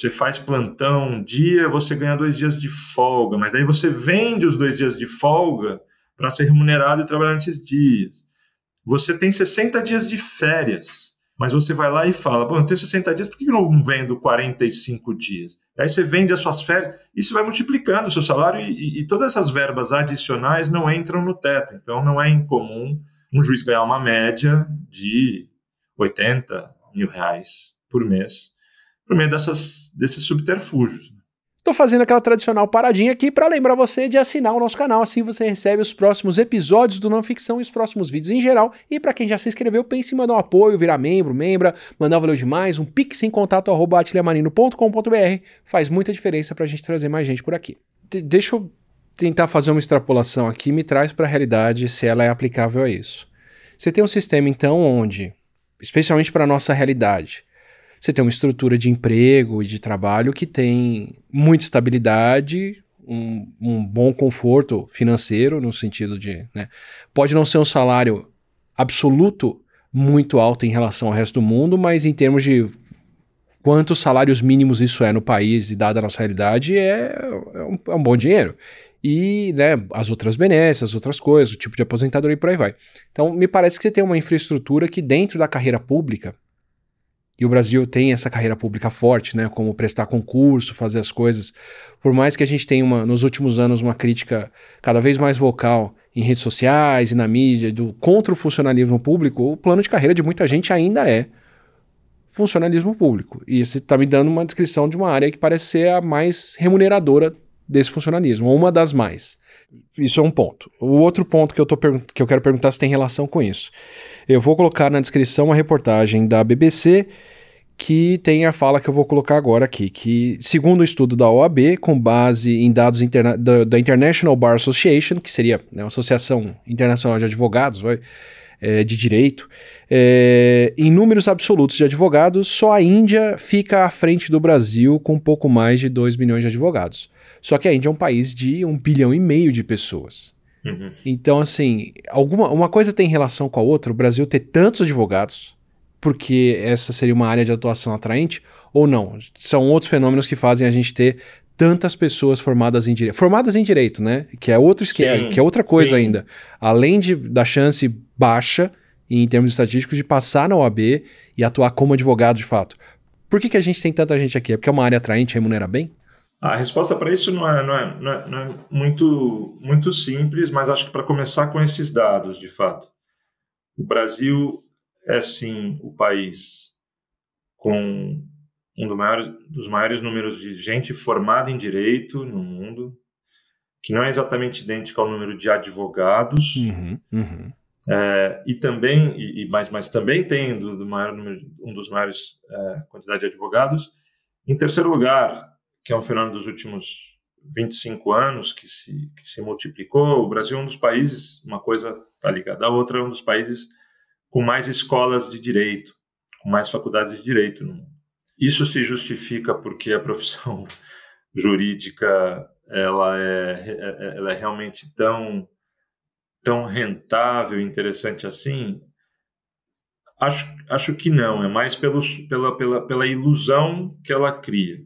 faz plantão um dia, você ganha 2 dias de folga, mas daí você vende os 2 dias de folga para ser remunerado e trabalhar nesses dias. Você tem 60 dias de férias, mas você vai lá e fala, eu tenho 60 dias, por que eu não vendo 45 dias? Aí você vende as suas férias, isso vai multiplicando o seu salário e todas essas verbas adicionais não entram no teto. Então não é incomum um juiz ganhar uma média de R$80 mil por mês, por meio desses subterfúgios. Tô fazendo aquela tradicional paradinha aqui para lembrar você de assinar o nosso canal, assim você recebe os próximos episódios do Não Ficção e os próximos vídeos em geral. E para quem já se inscreveu, pense em mandar um apoio, virar membra, mandar um valeu demais, um pix em contato@atiliamarino.com.br. Faz muita diferença pra gente trazer mais gente por aqui. Deixa eu tentar fazer uma extrapolação aqui e me traz para a realidade se ela é aplicável a isso. Você tem um sistema então onde, especialmente para nossa realidade, você tem uma estrutura de emprego e de trabalho que tem muita estabilidade, um bom conforto financeiro, no sentido de, né, pode não ser um salário absoluto muito alto em relação ao resto do mundo, mas em termos de quantos salários mínimos isso é no país e dada a nossa realidade, é um bom dinheiro. E, né, as outras benesses, as outras coisas, o tipo de aposentadoria e por aí vai. Então, me parece que você tem uma infraestrutura que dentro da carreira pública, e o Brasil tem essa carreira pública forte, né, como prestar concurso, fazer as coisas, por mais que a gente tenha nos últimos anos uma crítica cada vez mais vocal em redes sociais e na mídia contra o funcionalismo público, o plano de carreira de muita gente ainda é funcionalismo público. E você está me dando uma descrição de uma área que parece ser a mais remuneradora desse funcionalismo, ou uma das mais. Isso é um ponto. O outro ponto que eu quero perguntar se tem relação com isso. Eu vou colocar na descrição uma reportagem da BBC que tem a fala que eu vou colocar agora aqui, que segundo o estudo da OAB, com base em dados da International Bar Association, que seria, né, uma associação internacional de advogados, de direito, em números absolutos de advogados, só a Índia fica à frente do Brasil com um pouco mais de 2 milhões de advogados. Só que a Índia é um país de 1,5 bilhão de pessoas. Uhum. Então, assim, uma coisa tem relação com a outra, o Brasil ter tantos advogados, porque essa seria uma área de atuação atraente, ou não? São outros fenômenos que fazem a gente ter tantas pessoas formadas em direito. Formadas em direito, né? Que é outro esquema, que é outra coisa ainda. Além da chance baixa, em termos estatísticos, de passar na OAB e atuar como advogado de fato. Por que a gente tem tanta gente aqui? É porque é uma área atraente, remunera bem? A resposta para isso não é muito simples, mas acho que para começar com esses dados, de fato. O Brasil é, sim, o país com dos maiores números de gente formada em direito no mundo, que não é exatamente idêntico ao número de advogados, e também, mas também tem um dos maiores quantidade de advogados. Em terceiro lugar, que é um fenômeno dos últimos 25 anos que se multiplicou, o Brasil é um dos países, uma coisa está ligada à outra, é um dos países com mais escolas de direito, com mais faculdades de direito no mundo. Isso se justifica porque a profissão jurídica ela é realmente tão rentável e interessante assim? Acho que não, é mais pela ilusão que ela cria.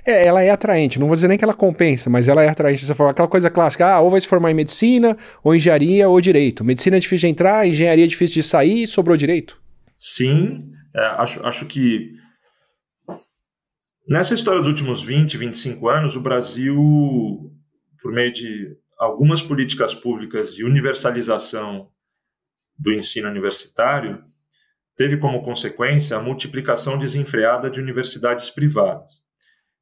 Ela é atraente, não vou dizer nem que ela compensa, mas ela é atraente. Você fala aquela coisa clássica, ou vai se formar em medicina, ou engenharia, ou direito. Medicina é difícil de entrar, engenharia é difícil de sair, sobrou direito? Sim, acho que nessa história dos últimos 20, 25 anos, o Brasil, por meio de algumas políticas públicas de universalização do ensino universitário, teve como consequência a multiplicação desenfreada de universidades privadas.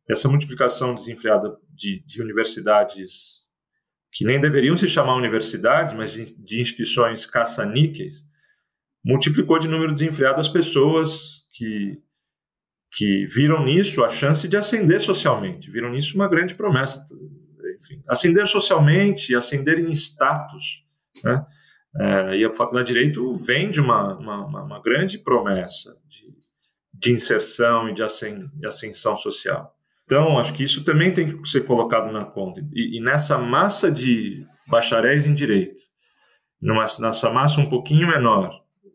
Essa multiplicação desenfreada de universidades que nem deveriam se chamar universidades, mas de instituições caça-níqueis, multiplicou de número desenfreado as pessoas que viram nisso a chance de ascender socialmente, viram nisso uma grande promessa. Enfim, ascender socialmente, ascender em status, né? E a Faculdade de Direito vem de uma grande promessa de inserção e de ascensão social. Então, acho que isso também tem que ser colocado na conta. E nessa massa de bacharéis em direito, nessa massa um pouquinho menor,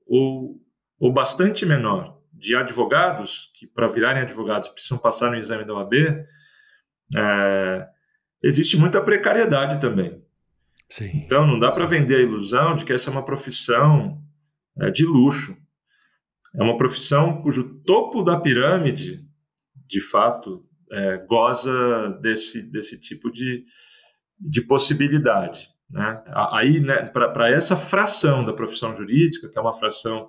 ou bastante menor, de advogados, que para virarem advogados precisam passar no exame da OAB, existe muita precariedade também. Sim. Então, não dá para vender a ilusão de que essa é uma profissão de luxo. É uma profissão cujo topo da pirâmide, de fato, goza desse tipo de possibilidade, né? Aí, né, para essa fração da profissão jurídica, que é uma fração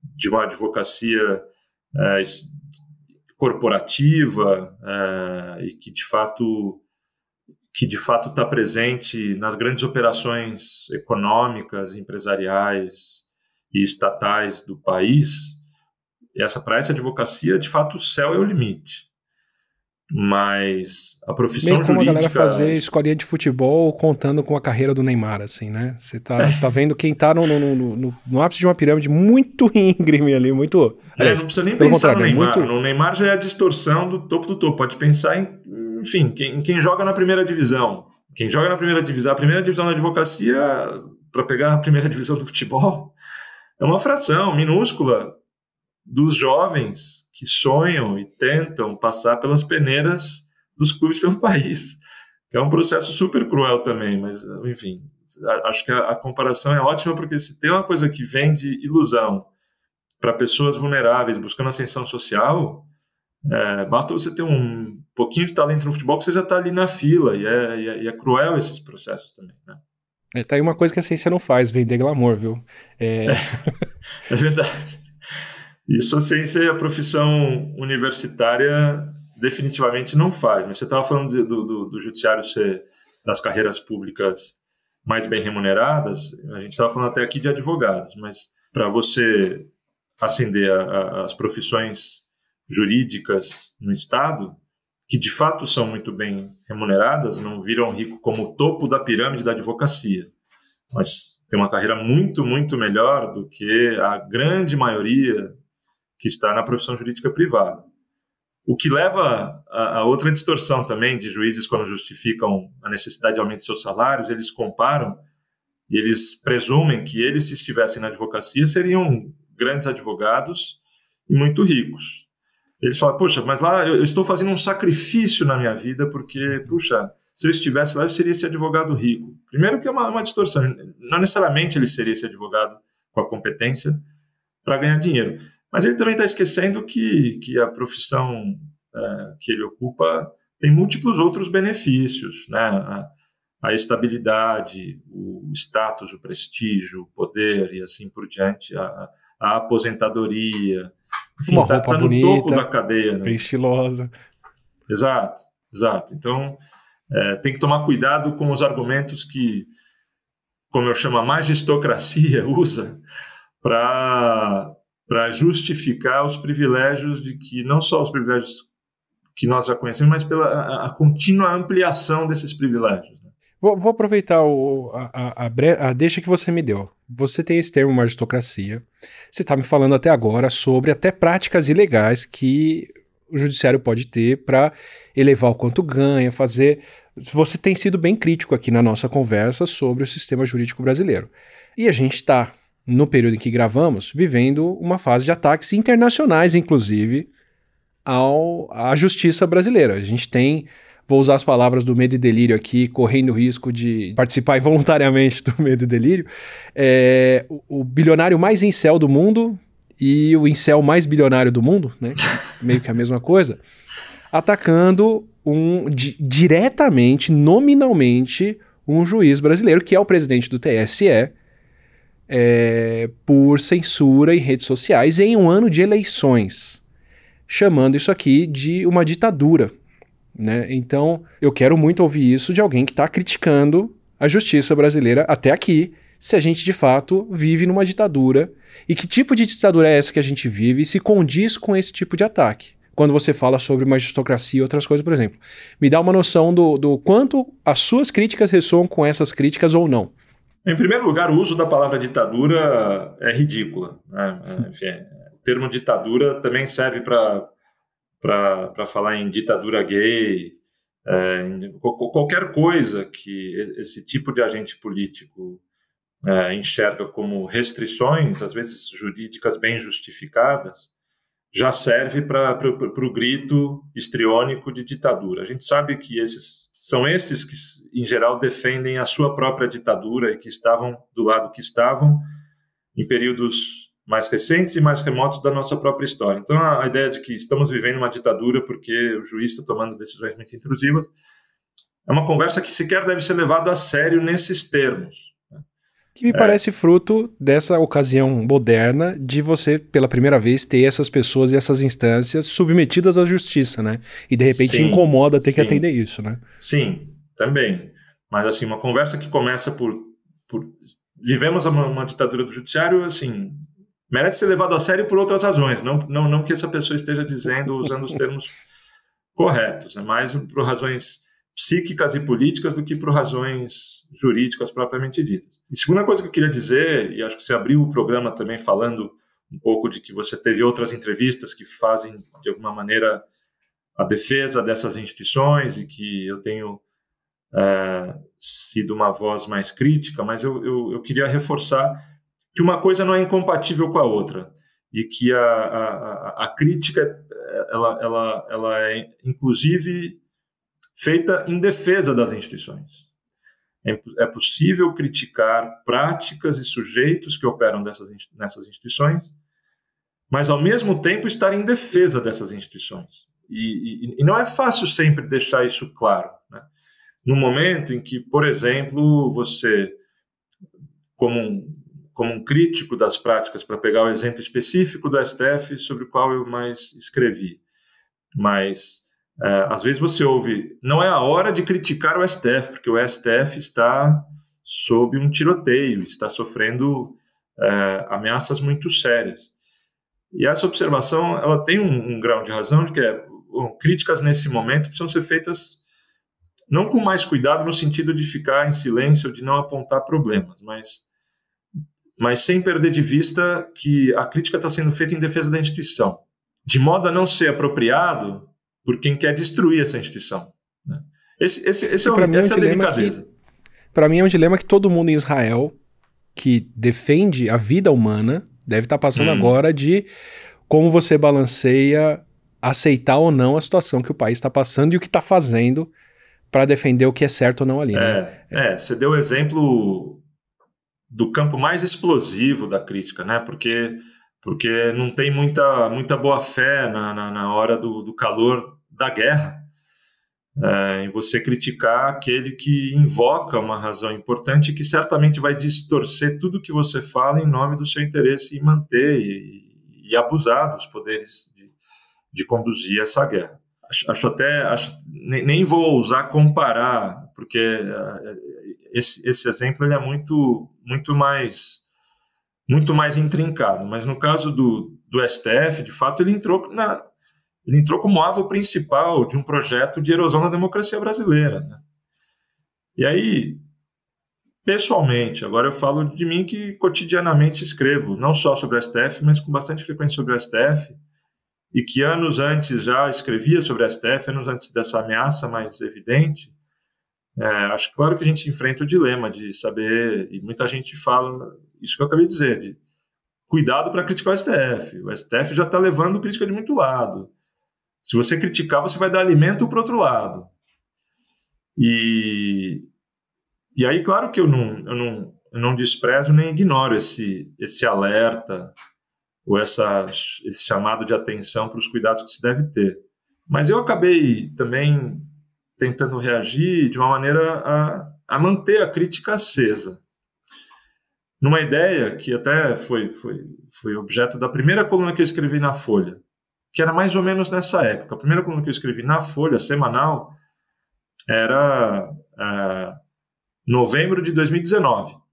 de uma advocacia corporativa e que de fato está presente nas grandes operações econômicas, empresariais e estatais do país, para essa advocacia, de fato, o céu é o limite. Mas a profissão meio como jurídica... a galera fazer escolinha de futebol contando com a carreira do Neymar, assim, né? Você tá vendo quem tá no ápice de uma pirâmide muito íngreme ali, muito... Aliás, não precisa nem pensar no Neymar. No Neymar já é a distorção do topo do topo. Pode pensar em quem joga na primeira divisão. Quem joga na primeira divisão. A primeira divisão da advocacia, para pegar a primeira divisão do futebol, é uma fração minúscula dos jovens que sonham e tentam passar pelas peneiras dos clubes pelo país, que é um processo super cruel também, mas, enfim, acho que a comparação é ótima, porque se tem uma coisa que vem de ilusão para pessoas vulneráveis, buscando ascensão social, basta você ter um pouquinho de talento no futebol que você já está ali na fila, e é cruel esses processos também, né? Tá aí uma coisa que a ciência não faz, vender glamour, viu? É verdade. Isso a ciência e a profissão universitária definitivamente não faz. Mas você estava falando do judiciário ser das carreiras públicas mais bem remuneradas, a gente estava falando até aqui de advogados, mas para você ascender as profissões jurídicas no Estado, que de fato são muito bem remuneradas, não viram rico como o topo da pirâmide da advocacia, mas tem uma carreira muito, muito melhor do que a grande maioria que está na profissão jurídica privada. O que leva a outra distorção também de juízes quando justificam a necessidade de aumento de seus salários, eles comparam e eles presumem que eles, se estivessem na advocacia, seriam grandes advogados e muito ricos. Eles falam, poxa, mas lá eu estou fazendo um sacrifício na minha vida porque, puxa, se eu estivesse lá eu seria esse advogado rico. Primeiro que é uma distorção, não necessariamente ele seria esse advogado com a competência para ganhar dinheiro. Mas ele também está esquecendo que a profissão que ele ocupa tem múltiplos outros benefícios, né? A estabilidade, o status, o prestígio, o poder e assim por diante, a aposentadoria. Enfim, uma roupa tá no bonita, topo da cadeia. Né? Bem estilosa. Exato. Então, tem que tomar cuidado com os argumentos que, como eu chamo, a magistocracia usa para justificar os privilégios de que, não só os privilégios que nós já conhecemos, mas pela a contínua ampliação desses privilégios. Né? Vou aproveitar a deixa que você me deu. Você tem esse termo magistocracia. Você está me falando até agora sobre até práticas ilegais que o judiciário pode ter para elevar o quanto ganha, fazer... Você tem sido bem crítico aqui na nossa conversa sobre o sistema jurídico brasileiro. E a gente está, no período em que gravamos, vivendo uma fase de ataques internacionais, inclusive, à justiça brasileira. A gente tem, vou usar as palavras do Medo e Delírio aqui, correndo o risco de participar involuntariamente do Medo e Delírio, o bilionário mais incel do mundo e o incel mais bilionário do mundo, né, meio que a mesma coisa, atacando diretamente, nominalmente, um juiz brasileiro, que é o presidente do TSE, por censura em redes sociais em um ano de eleições, chamando isso aqui de uma ditadura, né? Então, eu quero muito ouvir isso de alguém que está criticando a justiça brasileira até aqui, se a gente de fato vive numa ditadura, e que tipo de ditadura é essa que a gente vive e se condiz com esse tipo de ataque. Quando você fala sobre magistocracia e outras coisas, por exemplo. Me dá uma noção do quanto as suas críticas ressoam com essas críticas ou não. Em primeiro lugar, o uso da palavra ditadura é ridícula. Né? Enfim, o termo ditadura também serve para falar em ditadura gay, qualquer coisa que esse tipo de agente político enxerga como restrições, às vezes jurídicas bem justificadas, já serve para o grito histriônico de ditadura. A gente sabe que são esses que, em geral, defendem a sua própria ditadura e que estavam do lado que estavam em períodos mais recentes e mais remotos da nossa própria história. Então, a ideia de que estamos vivendo uma ditadura porque o juiz está tomando decisões muito intrusivas é uma conversa que sequer deve ser levada a sério nesses termos. Que me parece fruto dessa ocasião moderna de você, pela primeira vez, ter essas pessoas e essas instâncias submetidas à justiça, né? E, de repente, incomoda ter que atender isso, né? Sim, também. Mas, assim, uma conversa que começa por vivemos uma ditadura do judiciário, assim, merece ser levado a sério por outras razões. Não que essa pessoa esteja dizendo, usando os termos corretos. É mais por razões psíquicas e políticas do que por razões jurídicas propriamente ditas. E segunda coisa que eu queria dizer, e acho que você abriu o programa também falando um pouco de que você teve outras entrevistas que fazem, de alguma maneira, a defesa dessas instituições e que eu tenho sido uma voz mais crítica, mas eu queria reforçar que uma coisa não é incompatível com a outra e que a crítica ela é, inclusive, feita em defesa das instituições. É possível criticar práticas e sujeitos que operam nessas instituições mas ao mesmo tempo estar em defesa dessas instituições. E não é fácil sempre deixar isso claro, né? No momento em que, por exemplo, você, como um crítico das práticas, para pegar o exemplo específico do STF, sobre o qual eu mais escrevi, mas às vezes você ouve, não é a hora de criticar o STF, porque o STF está sob um tiroteio, está sofrendo ameaças muito sérias. E essa observação, ela tem um grau de razão, de que críticas nesse momento precisam ser feitas não com mais cuidado no sentido de ficar em silêncio, de não apontar problemas, mas sem perder de vista que a crítica está sendo feita em defesa da instituição, de modo a não ser apropriado por quem quer destruir essa instituição, né? Essa é a delicadeza. Para mim é um dilema que todo mundo em Israel que defende a vida humana deve estar passando agora, de como você balanceia aceitar ou não a situação que o país está passando e o que está fazendo para defender o que é certo ou não ali, né? Você deu o exemplo do campo mais explosivo da crítica, né? Porque não tem muita boa-fé na hora do calor da guerra, em você criticar aquele que invoca uma razão importante que certamente vai distorcer tudo que você fala em nome do seu interesse em manter e abusar dos poderes de conduzir essa guerra. Nem vou ousar comparar, porque esse exemplo ele é muito mais intrincado, mas no caso do STF, de fato, ele entrou como alvo principal de um projeto de erosão da democracia brasileira, né? E aí, pessoalmente, agora eu falo de mim que cotidianamente escrevo, não só sobre o STF, mas com bastante frequência sobre o STF, e que anos antes já escrevia sobre o STF, anos antes dessa ameaça mais evidente. Acho claro que a gente enfrenta o dilema de saber, e muita gente fala isso que eu acabei de dizer, de cuidado para criticar o STF. O STF já está levando crítica de muito lado. Se você criticar, você vai dar alimento para o outro lado. E aí, claro que eu não desprezo nem ignoro esse alerta ou esse chamado de atenção para os cuidados que se deve ter. Mas eu acabei também tentando reagir de uma maneira a manter a crítica acesa, numa ideia que até foi objeto da primeira coluna que eu escrevi na Folha, que era mais ou menos nessa época. A primeira coluna que eu escrevi na Folha, semanal, era novembro de 2019.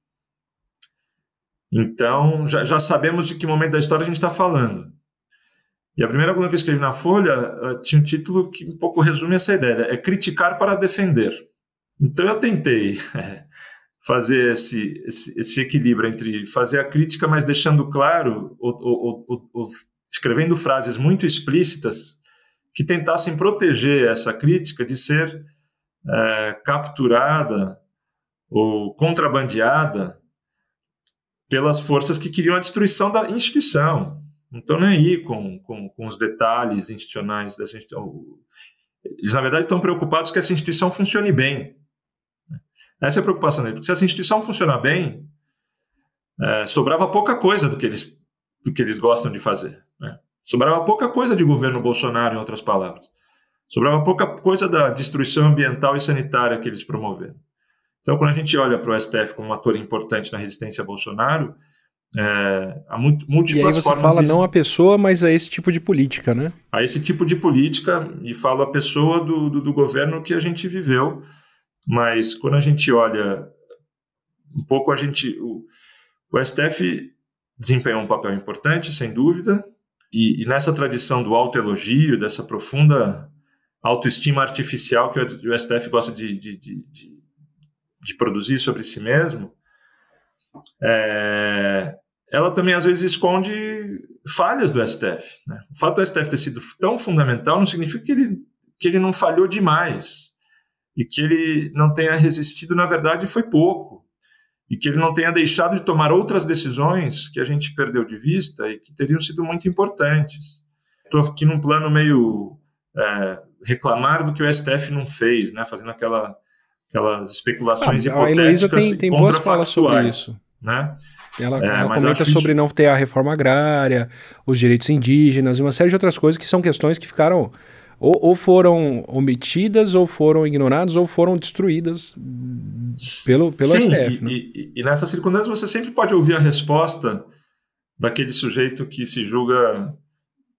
Então, já sabemos de que momento da história a gente está falando. E a primeira coluna que eu escrevi na Folha tinha um título que um pouco resume essa ideia, é criticar para defender. Então eu tentei fazer esse equilíbrio entre fazer a crítica, mas deixando claro, escrevendo frases muito explícitas que tentassem proteger essa crítica de ser capturada ou contrabandeada pelas forças que queriam a destruição da instituição. Não estão nem aí com os detalhes institucionais dessa instituição. Eles, na verdade, estão preocupados que essa instituição funcione bem. Essa é a preocupação deles, porque se essa instituição funcionar bem, sobrava pouca coisa do que eles gostam de fazer, né? Sobrava pouca coisa de governo Bolsonaro, em outras palavras. Sobrava pouca coisa da destruição ambiental e sanitária que eles promoveram. Então, quando a gente olha para o STF como um ator importante na resistência a Bolsonaro, há múltiplas formas... E aí você fala não a pessoa, mas a esse tipo de política, né? A esse tipo de política, e falo a pessoa do governo que a gente viveu, mas quando a gente olha um pouco, o STF desempenhou um papel importante, sem dúvida, e nessa tradição do autoelogio, dessa profunda autoestima artificial que o STF gosta de produzir sobre si mesmo, ela também às vezes esconde falhas do STF, né? O fato do STF ter sido tão fundamental não significa que ele não falhou demais, e que ele não tenha resistido, na verdade, foi pouco, e que ele não tenha deixado de tomar outras decisões que a gente perdeu de vista e que teriam sido muito importantes. Estou aqui num plano meio reclamar do que o STF não fez, né? Fazendo aquelas especulações hipotéticas tem boas falas sobre isso. né? Ela Mas comenta sobre não ter a reforma agrária, os direitos indígenas e uma série de outras coisas que são questões que ficaram ou foram omitidas, ou foram ignoradas, ou foram destruídas pelo Sim, STF. Né? E nessas circunstâncias você sempre pode ouvir a resposta daquele sujeito que se julga,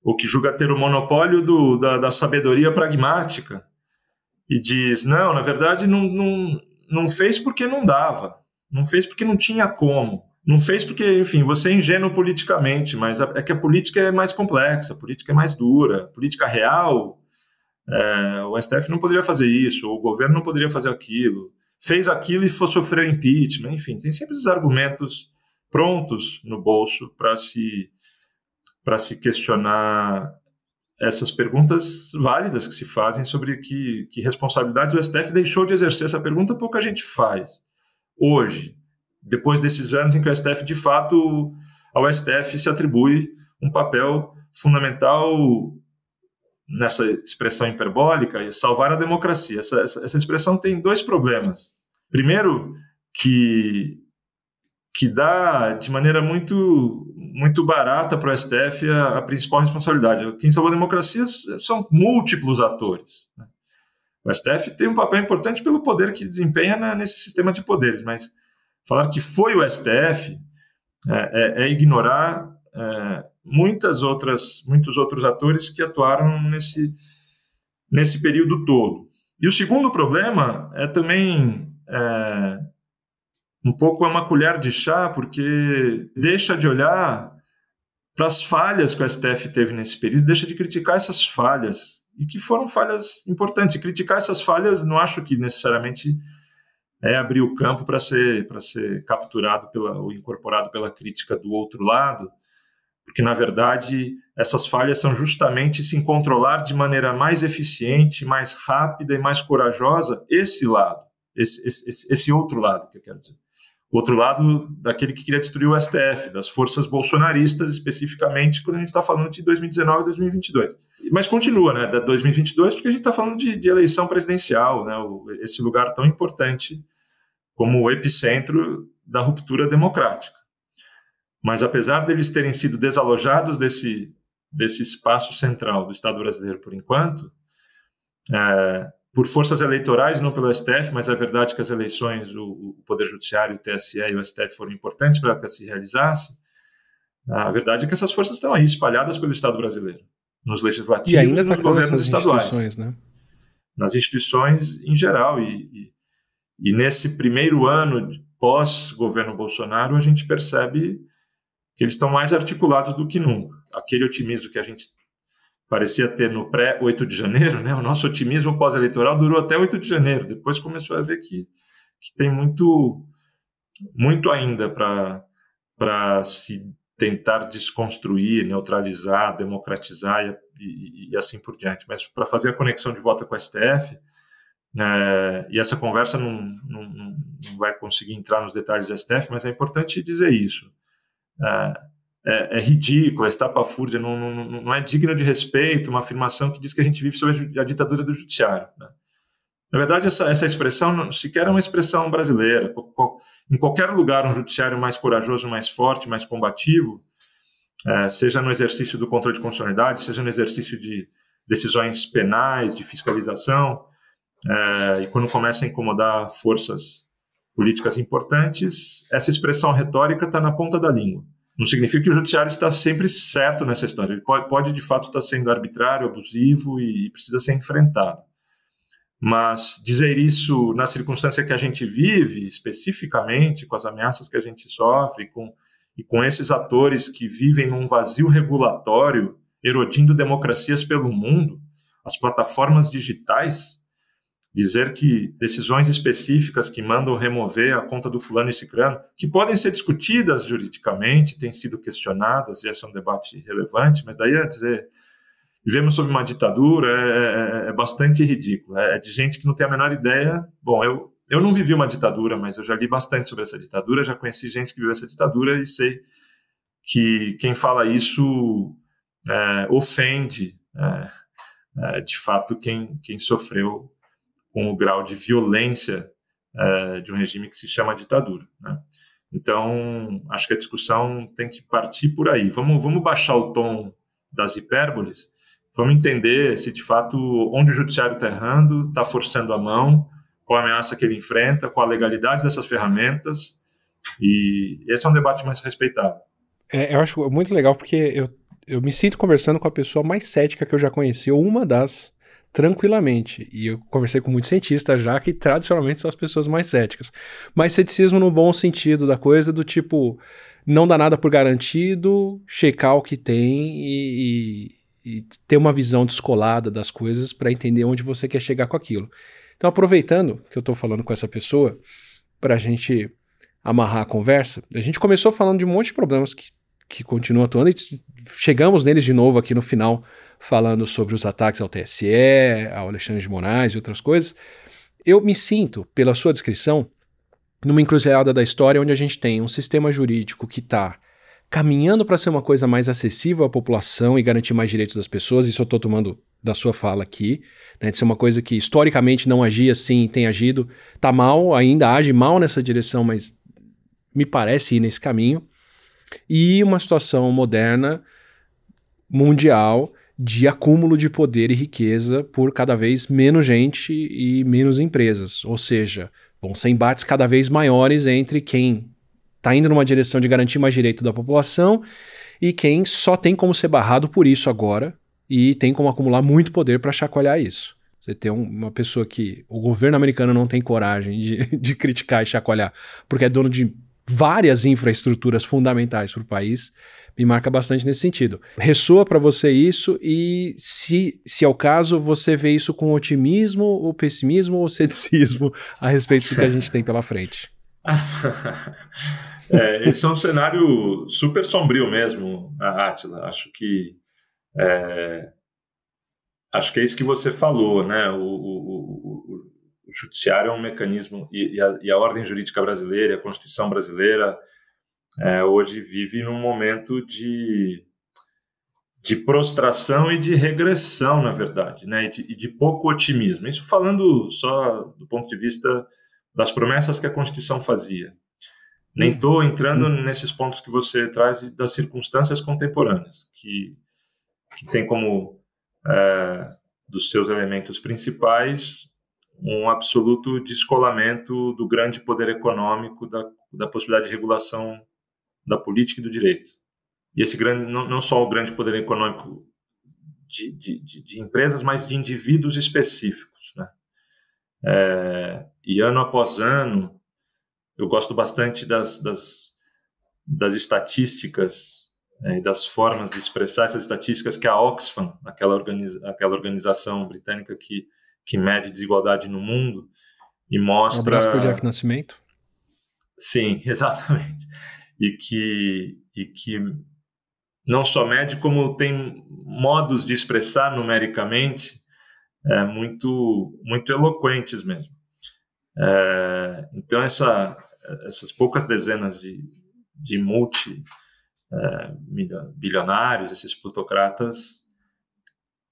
ou que julga ter o monopólio da sabedoria pragmática, e diz, não, na verdade não fez porque não dava, não fez porque não tinha como, não fez porque, enfim, você é ingênuo politicamente, mas é que a política é mais complexa, a política é mais dura, a política real, o STF não poderia fazer isso, ou o governo não poderia fazer aquilo, fez aquilo e sofreu impeachment, enfim, tem sempre esses argumentos prontos no bolso para se questionar essas perguntas válidas que se fazem sobre que responsabilidade o STF deixou de exercer. Essa pergunta pouca gente faz hoje, depois desses anos em que o STF, de fato, ao STF se atribui um papel fundamental nessa expressão hiperbólica, salvar a democracia. Essa expressão tem dois problemas. Primeiro, que dá de maneira muito barata para o STF a principal responsabilidade. Quem salvou a democracia são múltiplos atores. Né? O STF tem um papel importante pelo poder que desempenha nesse sistema de poderes, mas falar que foi o STF é ignorar muitos outros atores que atuaram nesse período todo. E o segundo problema é também um pouco uma colher de chá, porque deixa de olhar para as falhas que o STF teve nesse período, deixa de criticar essas falhas, e que foram falhas importantes. E criticar essas falhas não acho que necessariamente é abrir o campo para ser capturado ou incorporado pela crítica do outro lado, porque, na verdade, essas falhas são justamente se controlar de maneira mais eficiente, mais rápida e mais corajosa esse lado, esse outro lado que eu quero dizer. O outro lado daquele que queria destruir o STF, das forças bolsonaristas, especificamente quando a gente está falando de 2019 e 2022. Mas continua, né, da 2022, porque a gente está falando de eleição presidencial, né, esse lugar tão importante como o epicentro da ruptura democrática. Mas apesar deles terem sido desalojados desse espaço central do Estado brasileiro por enquanto, por forças eleitorais, não pelo STF, mas é verdade que as eleições, o Poder Judiciário, o TSE e o STF foram importantes para que se realizasse, a verdade é que essas forças estão aí espalhadas pelo Estado brasileiro, nos legislativos e nos governos estaduais. Né? Nas instituições em geral. E nesse primeiro ano pós-governo Bolsonaro, a gente percebe que eles estão mais articulados do que nunca. Aquele otimismo que a gente parecia ter no pré-8 de janeiro, né? O nosso otimismo pós-eleitoral durou até 8 de janeiro. Depois começou a ver que tem muito ainda para se tentar desconstruir, neutralizar, democratizar e assim por diante. Mas para fazer a conexão de volta com o STF, e essa conversa não vai conseguir entrar nos detalhes do STF, mas é importante dizer isso. É ridículo, é estapafúrdia, não é digno de respeito uma afirmação que diz que a gente vive sob a ditadura do judiciário. Né? Na verdade, essa expressão sequer é uma expressão brasileira. Em qualquer lugar, um judiciário mais corajoso, mais forte, mais combativo, seja no exercício do controle de constitucionalidade, seja no exercício de decisões penais, de fiscalização, e quando começa a incomodar forças políticas importantes, essa expressão retórica está na ponta da língua. Não significa que o judiciário está sempre certo nessa história. Ele pode de fato estar sendo arbitrário, abusivo e precisa ser enfrentado. Mas dizer isso na circunstância que a gente vive, especificamente com as ameaças que a gente sofre e com esses atores que vivem num vazio regulatório, erodindo democracias pelo mundo, as plataformas digitais, dizer que decisões específicas que mandam remover a conta do fulano e cicrano, que podem ser discutidas juridicamente, têm sido questionadas, e esse é um debate relevante, mas daí dizer vivemos sob uma ditadura é bastante ridículo. É de gente que não tem a menor ideia. Bom, eu não vivi uma ditadura, mas eu já li bastante sobre essa ditadura, já conheci gente que viveu essa ditadura e sei que quem fala isso ofende, de fato, quem sofreu com o grau de violência de um regime que se chama ditadura. Né? Então, acho que a discussão tem que partir por aí. Vamos baixar o tom das hipérboles, vamos entender se, de fato, onde o judiciário está errando, está forçando a mão, qual a ameaça que ele enfrenta, qual a legalidade dessas ferramentas, e esse é um debate mais respeitável. Eu acho muito legal porque eu me sinto conversando com a pessoa mais cética que eu já conheci, ou uma das, tranquilamente. E eu conversei com muitos cientistas já, que tradicionalmente são as pessoas mais céticas. Mas ceticismo no bom sentido da coisa, do tipo, não dá nada por garantido, checar o que tem e ter uma visão descolada das coisas para entender onde você quer chegar com aquilo. Então, aproveitando que eu estou falando com essa pessoa, para a gente amarrar a conversa, a gente começou falando de um monte de problemas que continuam atuando e chegamos neles de novo aqui no final, falando sobre os ataques ao TSE, ao Alexandre de Moraes e outras coisas. Eu me sinto, pela sua descrição, numa encruzilhada da história onde a gente tem um sistema jurídico que está caminhando para ser uma coisa mais acessível à população e garantir mais direitos das pessoas. Isso eu estou tomando da sua fala aqui, né, de ser uma coisa que historicamente não agia assim, tem agido, tá mal, ainda age mal nessa direção, mas me parece ir nesse caminho. E uma situação moderna, mundial, de acúmulo de poder e riqueza por cada vez menos gente e menos empresas. Ou seja, vão ser embates cada vez maiores entre quem está indo numa direção de garantir mais direito da população e quem só tem como ser barrado por isso agora e tem como acumular muito poder para chacoalhar isso. Você tem uma pessoa que o governo americano não tem coragem de criticar e chacoalhar porque é dono de várias infraestruturas fundamentais para o país, me marca bastante nesse sentido. Ressoa para você isso e, se é o caso, você vê isso com otimismo, ou pessimismo, ou ceticismo a respeito do que a gente tem pela frente? Esse é um cenário super sombrio mesmo, Átila. Acho que é isso que você falou, né? O judiciário é um mecanismo, e a ordem jurídica brasileira, a Constituição brasileira, hoje vive num momento de prostração e de regressão, na verdade, né? E de pouco otimismo. Isso falando só do ponto de vista das promessas que a Constituição fazia. Nem estou entrando nesses pontos que você traz das circunstâncias contemporâneas, que tem como dos seus elementos principais um absoluto descolamento do grande poder econômico, da possibilidade de regulação da política e do direito. E esse grande, não só o grande poder econômico de empresas, mas de indivíduos específicos, né? E ano após ano, eu gosto bastante das estatísticas e das formas de expressar essas estatísticas que a Oxfam, aquela organização britânica que mede desigualdade no mundo e mostra... Um abraço para o Jeff Nascimento. Sim, exatamente. E que não só mede, como tem modos de expressar numericamente muito, muito eloquentes mesmo. Então, essas poucas dezenas de multibilionários, esses plutocratas,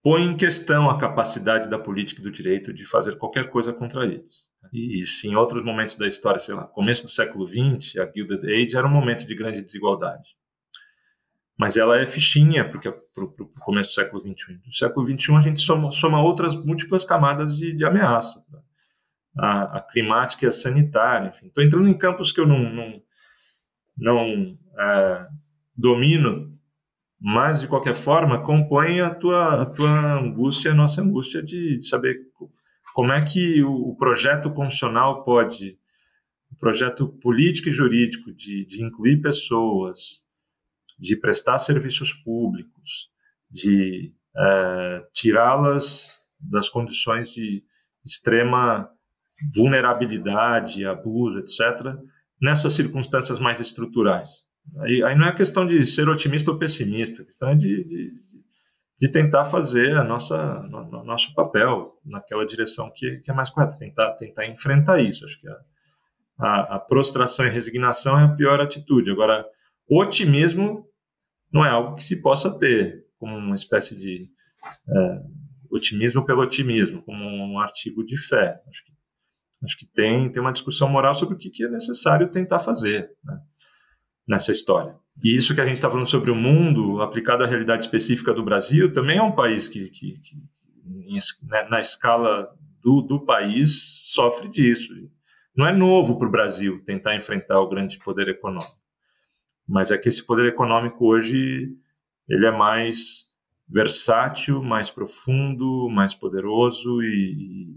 põem em questão a capacidade da política e do direito de fazer qualquer coisa contra eles. E se em outros momentos da história, sei lá, começo do século XX, a Gilded Age era um momento de grande desigualdade. Mas ela é fichinha para o começo do século XXI. No século XXI a gente soma outras múltiplas camadas de ameaça. A climática e a sanitária. Enfim, estou entrando em campos que eu não domino, mas, de qualquer forma, compõe a tua angústia, a nossa angústia de saber como é que o projeto constitucional pode, o projeto político e jurídico de incluir pessoas, de prestar serviços públicos, de tirá-las das condições de extrema vulnerabilidade, abuso, etc., nessas circunstâncias mais estruturais. Aí não é questão de ser otimista ou pessimista, a questão é de tentar fazer nosso papel naquela direção que é mais correta, tentar enfrentar isso. Acho que a prostração e resignação é a pior atitude. Agora, otimismo não é algo que se possa ter como uma espécie de otimismo pelo otimismo, como um artigo de fé. Acho que tem uma discussão moral sobre o que é necessário tentar fazer, né? nessa história. E isso que a gente está falando sobre o mundo, aplicado à realidade específica do Brasil, também é um país que na escala do país, sofre disso. Não é novo para o Brasil tentar enfrentar o grande poder econômico, mas é que esse poder econômico hoje ele é mais versátil, mais profundo, mais poderoso e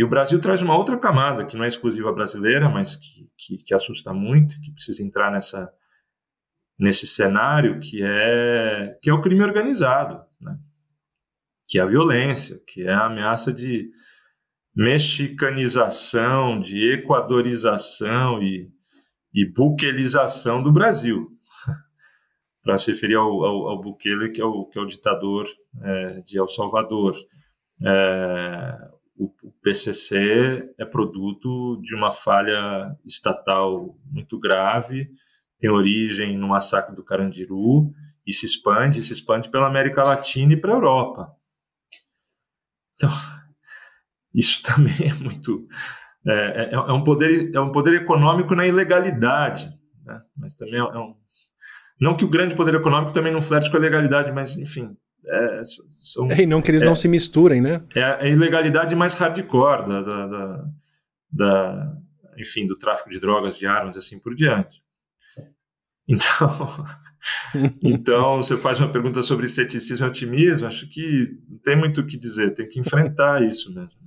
o Brasil traz uma outra camada que não é exclusiva brasileira, mas que assusta muito, que precisa entrar nesse cenário que é o crime organizado, né? Que é a violência, que é a ameaça de mexicanização, de equadorização e buquelização do Brasil, para se referir ao Bukele, que é o ditador de El Salvador. O PCC é produto de uma falha estatal muito grave, tem origem no massacre do Carandiru e se expande pela América Latina e para a Europa. Então, isso também é muito... É um poder econômico na ilegalidade, né? Mas também não que o grande poder econômico também não flerte com a ilegalidade, mas, enfim... E não que eles não se misturem, né? É a ilegalidade mais hardcore enfim, do tráfico de drogas, de armas, assim por diante. Então, você faz uma pergunta sobre ceticismo e otimismo, acho que não tem muito o que dizer, tem que enfrentar isso mesmo.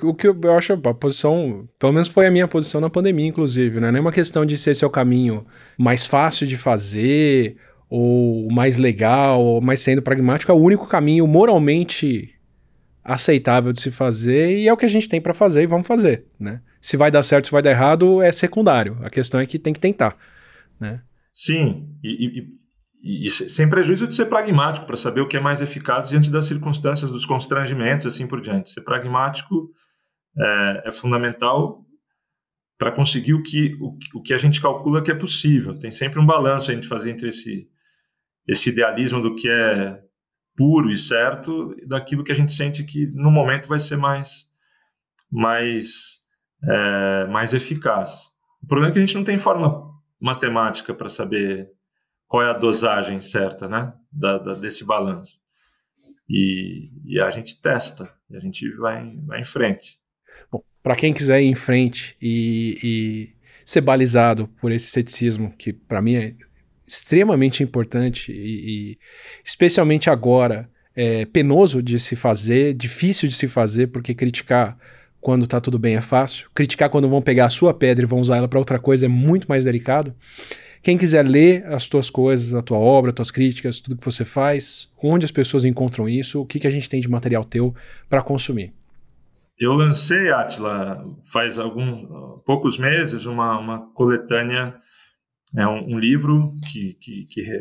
O que eu acho a posição, pelo menos foi a minha posição na pandemia, inclusive, né? Não é uma questão de se esse é o caminho mais fácil de fazer, ou mais legal, ou mais sendo pragmático, é o único caminho moralmente aceitável de se fazer, e é o que a gente tem para fazer e vamos fazer, né? Se vai dar certo, se vai dar errado, é secundário. A questão é que tem que tentar, né? Sim, e sem prejuízo de ser pragmático, para saber o que é mais eficaz diante das circunstâncias, dos constrangimentos, assim por diante. Ser pragmático é fundamental para conseguir o que a gente calcula que é possível. Tem sempre um balanço a gente fazer entre esse idealismo do que é puro e certo, e daquilo que a gente sente que no momento vai ser mais eficaz. O problema é que a gente não tem fórmula matemática para saber qual é a dosagem certa, né, desse balanço. E a gente testa, e a gente vai em frente. Bom, para quem quiser ir em frente e ser balizado por esse ceticismo, que para mim é extremamente importante e especialmente agora é penoso de se fazer, difícil de se fazer, porque criticar quando tá tudo bem é fácil, criticar quando vão pegar a sua pedra e vão usar ela para outra coisa é muito mais delicado. Quem quiser ler as tuas coisas, a tua obra, as tuas críticas, tudo que você faz, onde as pessoas encontram isso, o que a gente tem de material teu para consumir? Eu lancei, Átila, faz poucos meses, uma coletânea, um livro que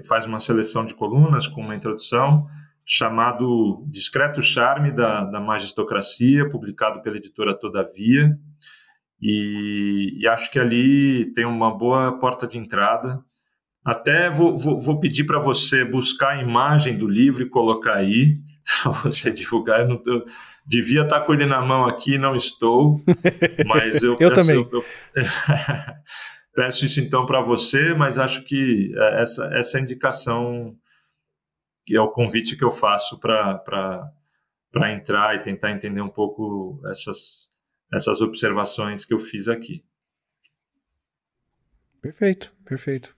faz uma seleção de colunas com uma introdução, chamado Discreto Charme da Magistocracia, publicado pela editora Todavia. E acho que ali tem uma boa porta de entrada. Até vou pedir para você buscar a imagem do livro e colocar aí, para você divulgar. Devia estar com ele na mão aqui, não estou, mas eu peço, também. Peço isso então para você, mas acho que essa indicação que é o convite que eu faço para entrar e tentar entender um pouco essas observações que eu fiz aqui. Perfeito.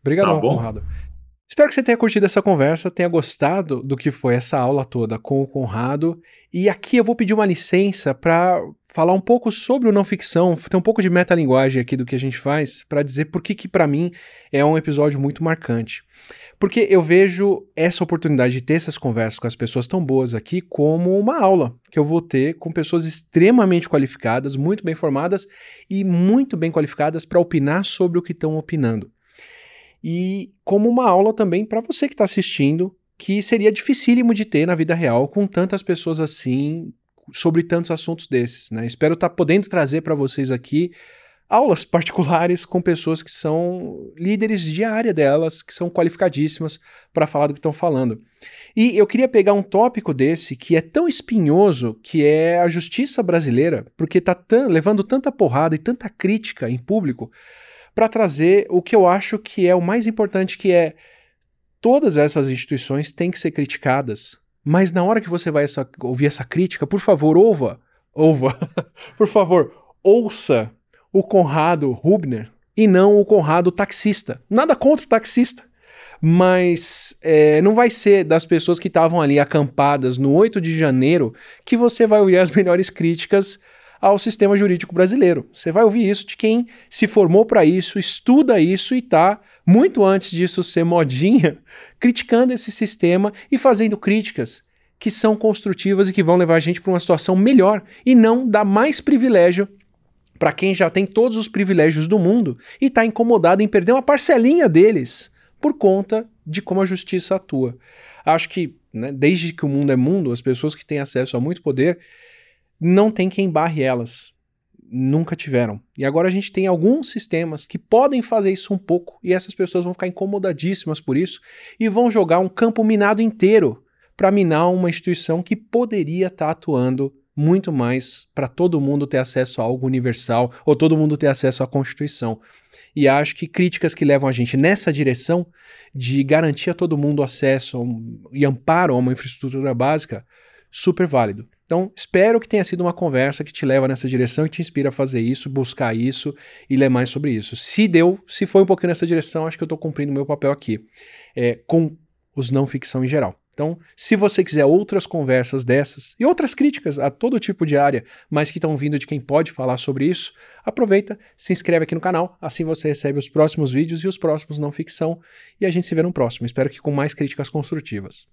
Obrigadão, tá Conrado. Espero que você tenha curtido essa conversa, tenha gostado do que foi essa aula toda com o Conrado. E aqui eu vou pedir uma licença para falar um pouco sobre o não ficção, ter um pouco de metalinguagem aqui do que a gente faz, para dizer por que para mim é um episódio muito marcante. Porque eu vejo essa oportunidade de ter essas conversas com as pessoas tão boas aqui como uma aula que eu vou ter com pessoas extremamente qualificadas, muito bem formadas e muito bem qualificadas para opinar sobre o que estão opinando. E como uma aula também para você que está assistindo, que seria dificílimo de ter na vida real com tantas pessoas assim, sobre tantos assuntos desses, né? Espero estar podendo trazer para vocês aqui aulas particulares com pessoas que são líderes de área delas, que são qualificadíssimas para falar do que estão falando. E eu queria pegar um tópico desse que é tão espinhoso, que é a justiça brasileira, porque está levando tanta porrada e tanta crítica em público, para trazer o que eu acho que é o mais importante, que é todas essas instituições têm que ser criticadas, mas na hora que você vai ouvir essa crítica, por favor, por favor, ouça o Conrado Hübner e não o Conrado taxista. Nada contra o taxista, mas não vai ser das pessoas que estavam ali acampadas no 8 de janeiro que você vai ouvir as melhores críticas ao sistema jurídico brasileiro. Você vai ouvir isso de quem se formou para isso, estuda isso e está, muito antes disso ser modinha, criticando esse sistema e fazendo críticas que são construtivas e que vão levar a gente para uma situação melhor e não dar mais privilégio para quem já tem todos os privilégios do mundo e está incomodado em perder uma parcelinha deles por conta de como a justiça atua. Acho que, né, desde que o mundo é mundo, as pessoas que têm acesso a muito poder não tem quem barre elas. Nunca tiveram. E agora a gente tem alguns sistemas que podem fazer isso um pouco e essas pessoas vão ficar incomodadíssimas por isso e vão jogar um campo minado inteiro para minar uma instituição que poderia estar atuando muito mais para todo mundo ter acesso a algo universal ou todo mundo ter acesso à Constituição. E acho que críticas que levam a gente nessa direção de garantir a todo mundo acesso e amparo a uma infraestrutura básica, super válido. Então, espero que tenha sido uma conversa que te leva nessa direção e te inspira a fazer isso, buscar isso e ler mais sobre isso. Se foi um pouquinho nessa direção, acho que eu estou cumprindo o meu papel aqui, com os não ficção em geral. Então, se você quiser outras conversas dessas e outras críticas a todo tipo de área, mas que estão vindo de quem pode falar sobre isso, aproveita, se inscreve aqui no canal, assim você recebe os próximos vídeos e os próximos não ficção, e a gente se vê no próximo. Espero que com mais críticas construtivas.